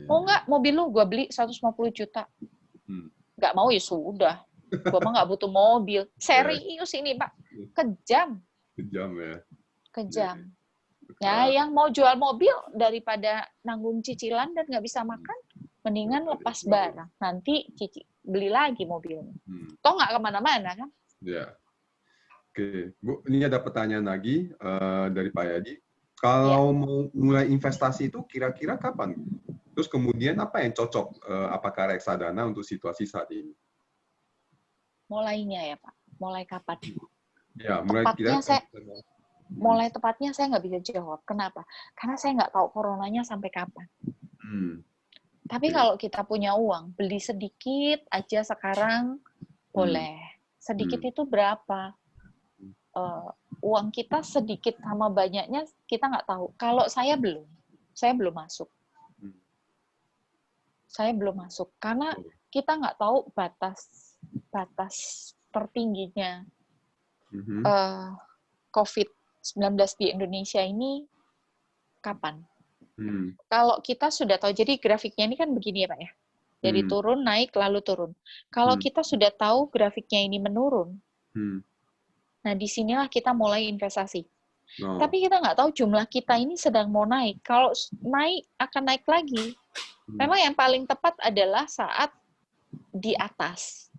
Mau nggak mobil lu gue beli 150 juta? Nggak mau ya sudah. Gue mah nggak butuh mobil. Serius ini Pak, kejam.
Kejam ya.
Kejam. Ya, yang mau jual mobil daripada nanggung cicilan dan nggak bisa makan, mendingan lepas barang. Nanti beli lagi mobilnya. Toh nggak kemana-mana kan?
Ya. Oke, Bu, ini ada pertanyaan lagi dari Pak Yadi. Kalau mau mulai investasi itu kira-kira kapan? Terus kemudian apa yang cocok? Apakah reksadana untuk situasi saat ini?
Mulainya ya Pak. Mulai kapan?
Ya, mulai
mulai tepatnya saya nggak bisa jawab. Kenapa? Karena saya nggak tahu coronanya sampai kapan. Tapi kalau kita punya uang, beli sedikit aja sekarang boleh. Sedikit itu berapa? Uang kita sedikit sama banyaknya kita nggak tahu. Kalau saya belum masuk. Saya belum masuk karena kita nggak tahu batas tertingginya COVID-19 di Indonesia ini kapan. Kalau kita sudah tahu, jadi grafiknya ini kan begini ya Pak ya. Jadi turun, naik, lalu turun. Kalau kita sudah tahu grafiknya ini menurun, nah disinilah kita mulai investasi. Tapi kita nggak tahu jumlah kita ini sedang mau naik. Kalau naik, akan naik lagi. Memang yang paling tepat adalah saat di atas.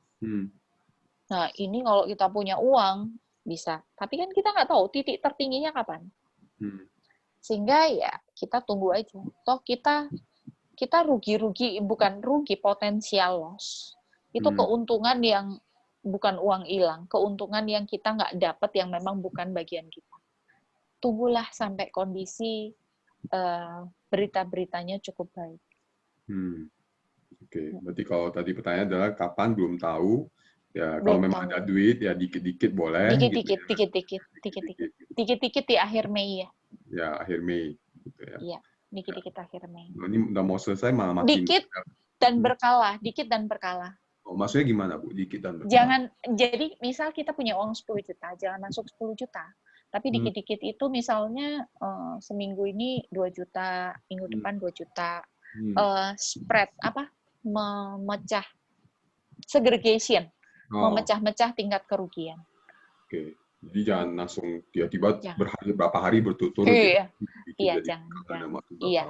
Nah ini kalau kita punya uang, bisa. Tapi kan kita nggak tahu titik tertingginya kapan. Sehingga ya kita tunggu aja. Toh kita rugi-rugi, bukan rugi, potensial loss. Itu keuntungan yang bukan uang hilang, keuntungan yang kita nggak dapat yang memang bukan bagian kita. Tunggulah sampai kondisi berita-beritanya cukup baik.
Oke, berarti kalau tadi pertanyaan adalah kapan belum tahu. Ya, kalau memang ada duit ya dikit-dikit boleh.
Dikit-dikit di akhir Mei ya.
Ya, akhir Mei. Gitu ya.
Iya, dikit-dikit akhir Mei.
Ini udah mau selesai malah makin.
Dikit dan berkala, dikit dan berkala.
Oh, maksudnya gimana Bu? Dikit dan berkala.
Jangan, jadi misal kita punya uang 10 juta, jangan masuk 10 juta. Tapi dikit-dikit itu misalnya seminggu ini 2 juta, minggu depan 2 juta. Spread, memecah, segregation. Memecah-mecah tingkat kerugian.
Oke, jadi jangan langsung tiba-tiba berapa hari berturut-turut.
Iya, jangan. Iya.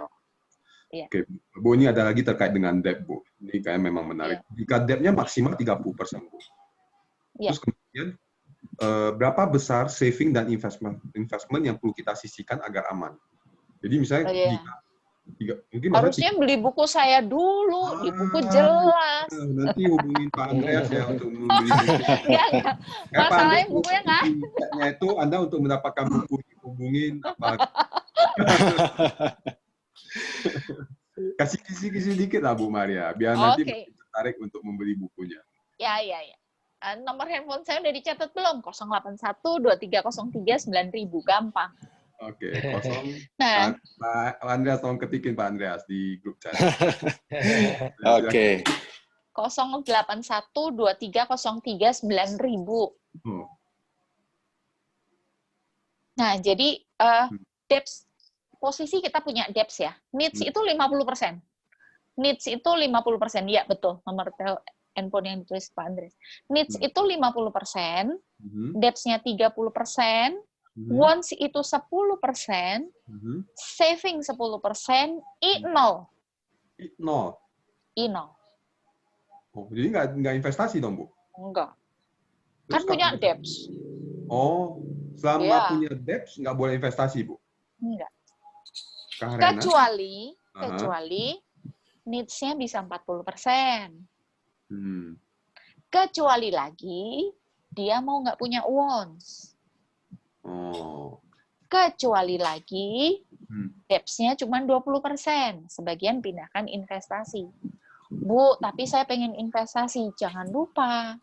Iya.
Oke, Bu, ini ada lagi terkait dengan debt, Bu. Ini kayak memang menarik. Jika debtnya maksimal 30%, Bu.
Iya.
Terus kemudian berapa besar saving dan investment yang perlu kita sisihkan agar aman? Jadi misalnya mungkin
harusnya beli buku saya dulu, di buku jelas.
Nanti hubungin Pak Andreas ya untuk membeli buku.
Enggak. Masalahnya bukunya nggak.
Itu Anda untuk mendapatkan buku hubungin apa? Kasih kisi-kisi dikit lah Bu Maria, biar nanti tertarik untuk membeli bukunya.
Ya. Nomor handphone saya udah dicatat belum? 081-2303-9000, gampang.
Oke, Pak Andreas tolong ketikin Pak Andreas di grup chat.
Oke.
081-2303-9000. Nah, jadi debts, posisi kita punya debts ya. Needs itu 50%. Needs itu 50%. Ya, betul. Nomor handphone yang ditulis Pak Andreas. Needs itu 50%, debts-nya 30%, wants itu 10%, saving 10%, I0. I0.
Oh, jadi nggak investasi dong, Bu?
Enggak. Kan punya debts.
Oh, selama punya debts nggak boleh investasi, Bu?
Enggak.
Karena?
Kecuali needs-nya bisa 40%. Kecuali lagi dia mau nggak punya wants. Kecuali lagi debts-nya cuma 20%, sebagian pindahkan investasi. Bu, tapi saya pengen investasi, jangan lupa.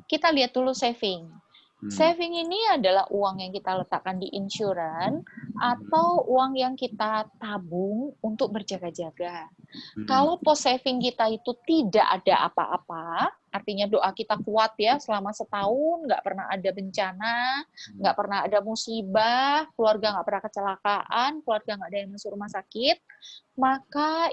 Kita lihat dulu saving. Saving ini adalah uang yang kita letakkan di insurans atau uang yang kita tabung untuk berjaga-jaga. Kalau post saving kita itu tidak ada apa-apa, artinya doa kita kuat ya selama setahun, nggak pernah ada bencana, nggak pernah ada musibah, keluarga nggak pernah kecelakaan, keluarga nggak ada yang masuk rumah sakit, maka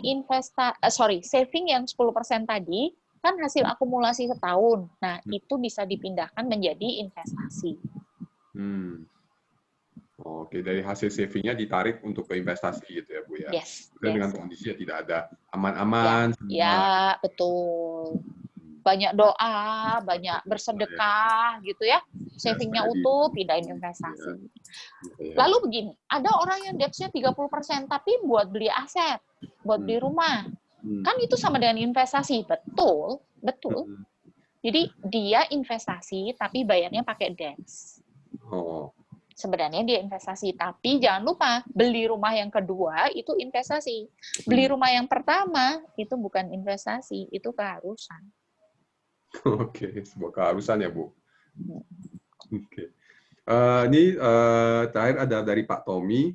saving yang 10% tadi kan hasil akumulasi setahun. Nah, itu bisa dipindahkan menjadi investasi.
Oke, dari hasil savingnya ditarik untuk ke investasi gitu ya, Bu ya?
Yes.
Dengan kondisi tidak ada aman-aman.
Ya, betul. Banyak doa, banyak bersedekah gitu ya. Savingnya utuh, pindahin investasi. Lalu begini, ada orang yang debts-nya 30%, tapi buat beli aset, buat beli rumah. Kan itu sama dengan investasi, betul. Jadi dia investasi tapi bayarnya pakai debts. Sebenarnya dia investasi, tapi jangan lupa beli rumah yang kedua itu investasi. Beli rumah yang pertama itu bukan investasi, itu keharusan.
Oke, sebuah keharusan ya, Bu. Oke. Ini terakhir ada dari Pak Tommy.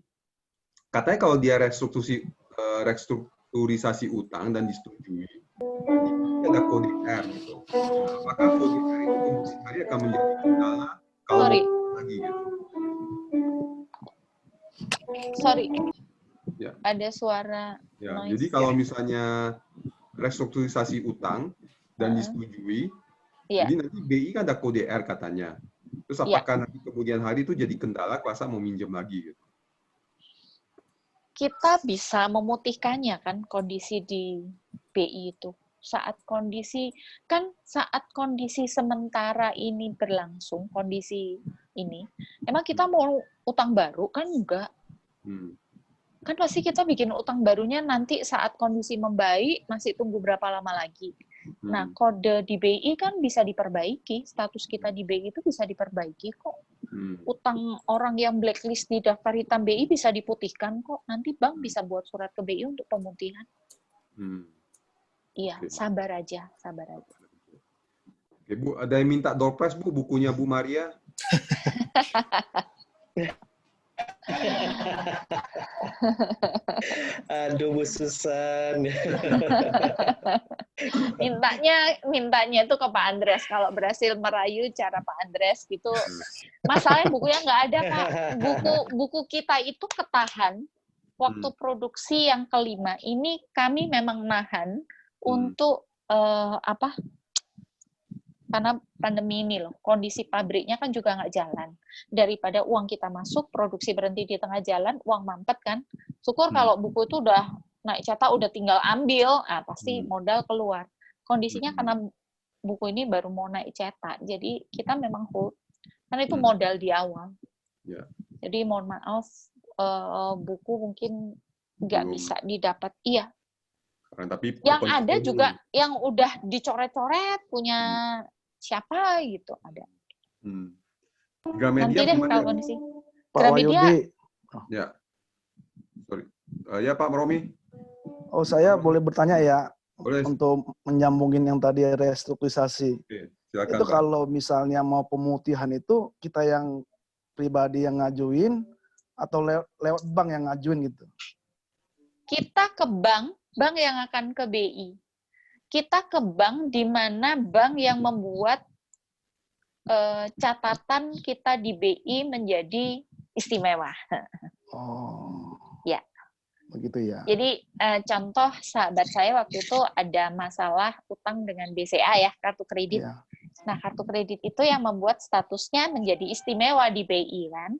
Katanya kalau dia restrukturisasi utang dan disetujui, ada kode R gitu. Apakah kode R itu kemudian hari akan menjadi kendala kalau lagi gitu?
Sorry.
Ya.
Ada suara noise.
Jadi kalau misalnya restrukturisasi utang dan disetujui, jadi nanti BI kan ada kode R katanya. Terus apakah nanti kemudian hari itu jadi kendala kuasa mau minjem lagi gitu?
Kita bisa memutihkannya kan kondisi di BI itu. Saat kondisi sementara ini berlangsung, kondisi ini, emang kita mau utang baru kan enggak? Kan pasti kita bikin utang barunya nanti saat kondisi membaik, masih tunggu berapa lama lagi. Nah, kode di BI kan bisa diperbaiki, status kita di BI itu bisa diperbaiki kok. Utang orang yang blacklist di daftar hitam BI bisa diputihkan kok. Nanti bank bisa buat surat ke BI untuk pemutihan. Iya, sabar aja.
Oke, Bu, ada yang minta door prize, Bu, bukunya Bu Maria?
Aduh, Bu Susan.
mintanya itu ke Pak Andreas. Kalau berhasil merayu cara Pak Andreas gitu. Masalahnya bukunya nggak ada, Pak. Buku kita itu ketahan waktu produksi yang kelima. Ini kami memang nahan untuk karena pandemi ini loh, kondisi pabriknya kan juga nggak jalan. Daripada uang kita masuk, produksi berhenti di tengah jalan, uang mampet kan. Syukur kalau buku itu udah naik cetak udah tinggal ambil, pasti modal keluar. Kondisinya
Hmm.
karena buku ini baru mau naik cetak, jadi kita memang hold, karena itu modal di awal.
Ya.
Jadi mohon maaf, buku mungkin nggak
Belum.
bisa didapat. Iya,
Tapi
yang
open
ada
source
juga
ini.
yang udah dicoret-coret punya siapa gitu ada.
Nanti
Nanti deh kalau kondisi.
Pak
Gramedia,
Wahyudi.
Ya. Sorry. Ya Pak Romi.
Oh, saya boleh bertanya ya
Boleh.
untuk menyambungin yang tadi restrukturisasi.
Oke, silakan
Itu
Pak.
kalau misalnya mau pemutihan itu kita yang pribadi yang ngajuin atau lewat bank yang ngajuin gitu.
kita ke bank yang akan ke BI. Kita ke bank di mana bank yang membuat catatan kita di BI menjadi istimewa.
Oh.
Ya.
Begitu ya.
Jadi contoh sahabat saya waktu itu ada masalah utang dengan BCA ya, kartu kredit.
Ya.
Nah, kartu kredit itu yang membuat statusnya menjadi istimewa di BI kan.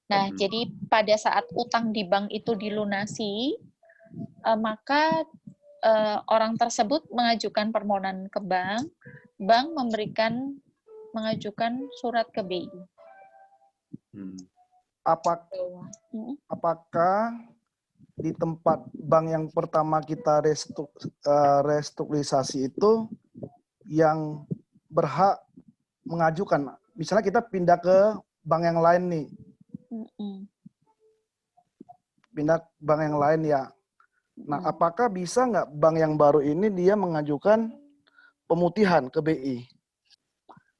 Nah, jadi pada saat utang di bank itu dilunasi, maka orang tersebut mengajukan permohonan ke bank mengajukan surat ke BI.
Apakah di tempat bank yang pertama kita restrukturisasi itu yang berhak mengajukan? Misalnya kita pindah ke bank yang lain nih. Pindah bank yang lain ya. Nah, apakah bisa nggak bank yang baru ini dia mengajukan pemutihan ke BI?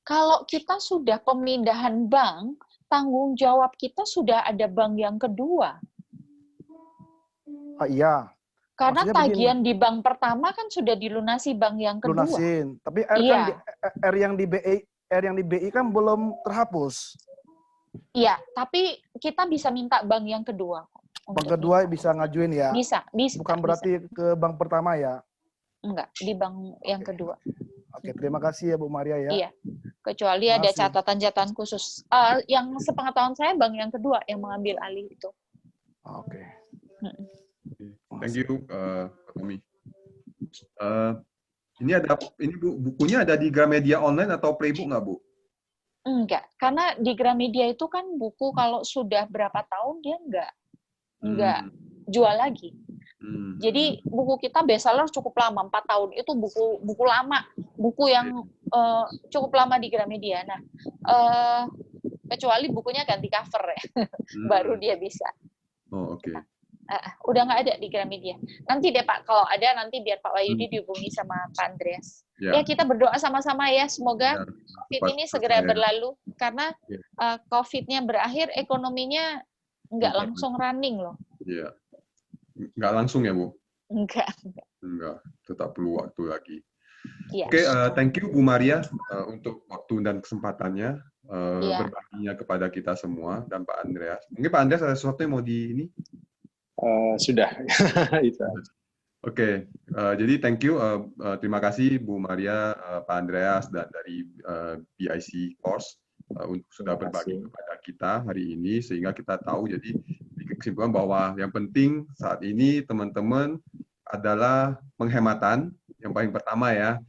Kalau kita sudah pemindahan bank, tanggung jawab kita sudah ada bank yang kedua.
Iya.
Karena
maksudnya
tagihan di bank pertama kan sudah dilunasi bank yang kedua.
Lunasin. Tapi R yang di BI kan belum terhapus.
Iya, tapi kita bisa minta bank yang kedua.
Bank kedua bisa ngajuin ya?
Bisa.
Bukan berarti ke bank pertama ya?
Enggak, di bank yang kedua.
Oke, terima kasih ya Bu Maria ya.
Iya, kecuali ada catatan-catatan khusus. Yang sepengetahuan saya bank yang kedua yang mengambil alih itu.
Oke.
Thank you, Pak Tommy. Ini Bu, bukunya ada di Gramedia online atau playbook nggak Bu?
Enggak, karena di Gramedia itu kan buku kalau sudah berapa tahun dia enggak jual lagi. Jadi buku kita bestseller cukup lama, 4 tahun. Itu buku lama, buku yang cukup lama di Gramedia. Nah, kecuali bukunya ganti cover ya, baru dia bisa.
Oh, oke.
Udah nggak ada di Gramedia. Nanti deh Pak, kalau ada nanti biar Pak Wahyudi dihubungi sama Pak Andreas. Ya, kita berdoa sama-sama ya, semoga COVID ini segera berlalu. Karena COVID-nya berakhir, ekonominya nggak langsung running loh.
Iya. Nggak langsung ya, Bu?
Enggak.
Tetap perlu waktu lagi.
Yes.
Oke, thank you Bu Maria untuk waktu dan kesempatannya berbaginya kepada kita semua dan Pak Andreas. Mungkin Pak Andreas ada sesuatu yang mau di ini?
Sudah.
Oke, jadi thank you, terima kasih Bu Maria, Pak Andreas dan dari BIC Course untuk sudah berbagi kepada kita hari ini sehingga kita tahu jadi kesimpulan bahwa yang penting saat ini teman-teman adalah penghematan yang paling pertama ya.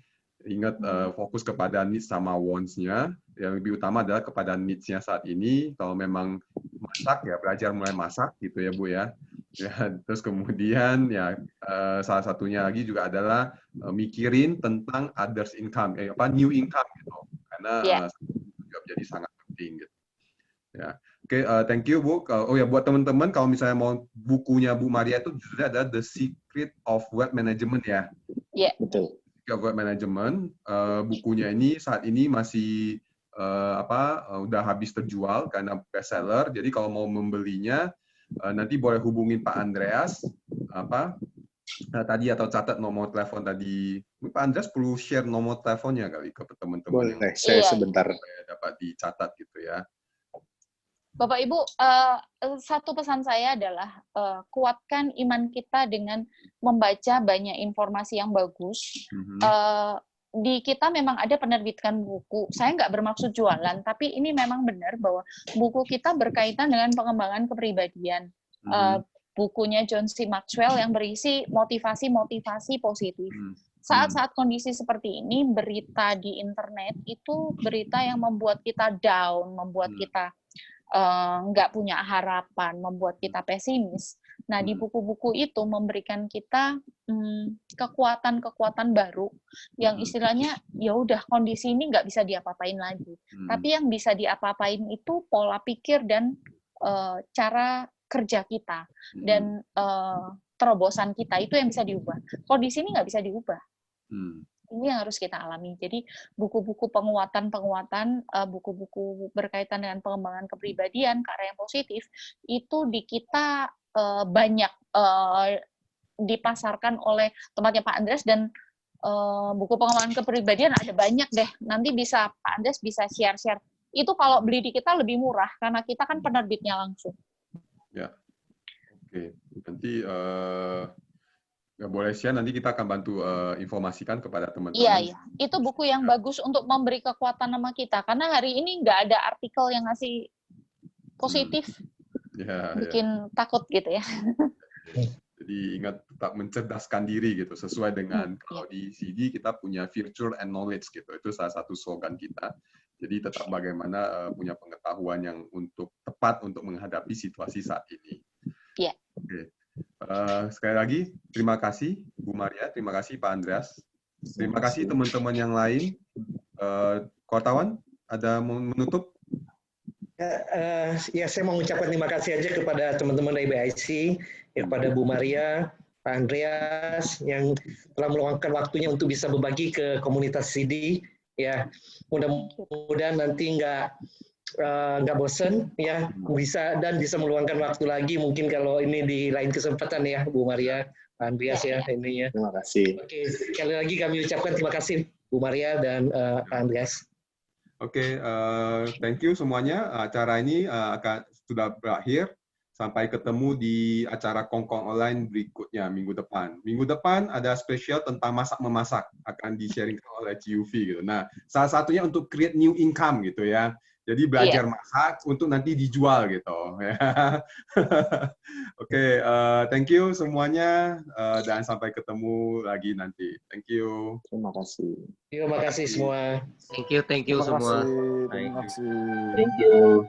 Ingat fokus kepada needs sama wants-nya. Yang lebih utama adalah kepada needs-nya saat ini. Kalau memang masak ya belajar mulai masak gitu ya Bu ya. Ya, terus kemudian ya salah satunya lagi juga adalah mikirin tentang others income, new income gitu. Karena juga menjadi sangat penting gitu. Ya. Oke, thank you Bu. Oh ya buat teman-teman kalau misalnya mau bukunya Bu Maria itu judulnya adalah The Secret of Wealth Management ya.
Iya,
betul.
Wealth Management. Bukunya ini saat ini masih udah habis terjual karena bestseller. Jadi kalau mau membelinya nanti boleh hubungin Pak Andreas tadi atau catat nomor telepon tadi. Pak Andreas perlu share nomor teleponnya kali ke teman-teman.
Boleh, saya sebentar
dapat dicatat gitu ya.
Bapak Ibu, satu pesan saya adalah kuatkan iman kita dengan membaca banyak informasi yang bagus. Di kita memang ada penerbitkan buku. Saya nggak bermaksud jualan, tapi ini memang benar bahwa buku kita berkaitan dengan pengembangan kepribadian. bukunya John C. Maxwell yang berisi motivasi-motivasi positif. Saat-saat kondisi seperti ini, berita di internet itu berita yang membuat kita down, membuat kita nggak punya harapan, membuat kita pesimis. Nah, di buku-buku itu memberikan kita kekuatan-kekuatan baru yang istilahnya ya udah kondisi ini nggak bisa diapa-apain lagi. Tapi yang bisa diapa-apain itu pola pikir dan cara kerja kita dan terobosan kita itu yang bisa diubah. Kondisi ini nggak bisa diubah. Ini yang harus kita alami. Jadi buku-buku penguatan-penguatan, buku-buku berkaitan dengan pengembangan kepribadian, karya yang positif, itu di kita banyak dipasarkan oleh tempatnya Pak Andreas, dan buku pengembangan kepribadian ada banyak deh. Nanti bisa Pak Andreas bisa share-share. Itu kalau beli di kita lebih murah, karena kita kan penerbitnya langsung.
Ya, oke. Nanti nggak boleh share, nanti kita akan bantu informasikan kepada teman-teman.
Iya. Itu buku yang bagus untuk memberi kekuatan sama kita. Karena hari ini nggak ada artikel yang ngasih positif. Bikin takut gitu ya.
Jadi ingat tetap mencerdaskan diri gitu, sesuai dengan kalau di CD kita punya virtue and knowledge gitu. Itu salah satu slogan kita. Jadi tetap bagaimana punya pengetahuan yang tepat untuk menghadapi situasi saat ini.
Iya.
Oke. Sekali lagi, terima kasih Bu Maria, terima kasih Pak Andreas, terima kasih teman-teman yang lain. Wartawan, ada mau menutup?
Ya, saya mau mengucapkan terima kasih aja kepada teman-teman dari BIC, kepada Bu Maria, Pak Andreas, yang telah meluangkan waktunya untuk bisa berbagi ke komunitas CD. Ya, mudah-mudahan nanti nggak bosen ya, bisa meluangkan waktu lagi mungkin kalau ini di lain kesempatan ya, Bu Maria, Pak Andreas ya ini ya.
Terima kasih.
Oke, sekali lagi kami ucapkan terima kasih Bu Maria dan Pak Andreas.
Oke, thank you semuanya. Acara ini sudah berakhir. Sampai ketemu di acara Kongkong Online berikutnya minggu depan. Minggu depan ada spesial tentang masak-memasak, akan di-sharingkan oleh CUV gitu. Nah, salah satunya untuk create new income gitu ya. Jadi belajar masak untuk nanti dijual gitu. Oke, thank you semuanya dan sampai ketemu lagi nanti. Thank you.
Terima kasih.
Terima kasih semua.
Thank you semua.
Terima kasih.
Thank you.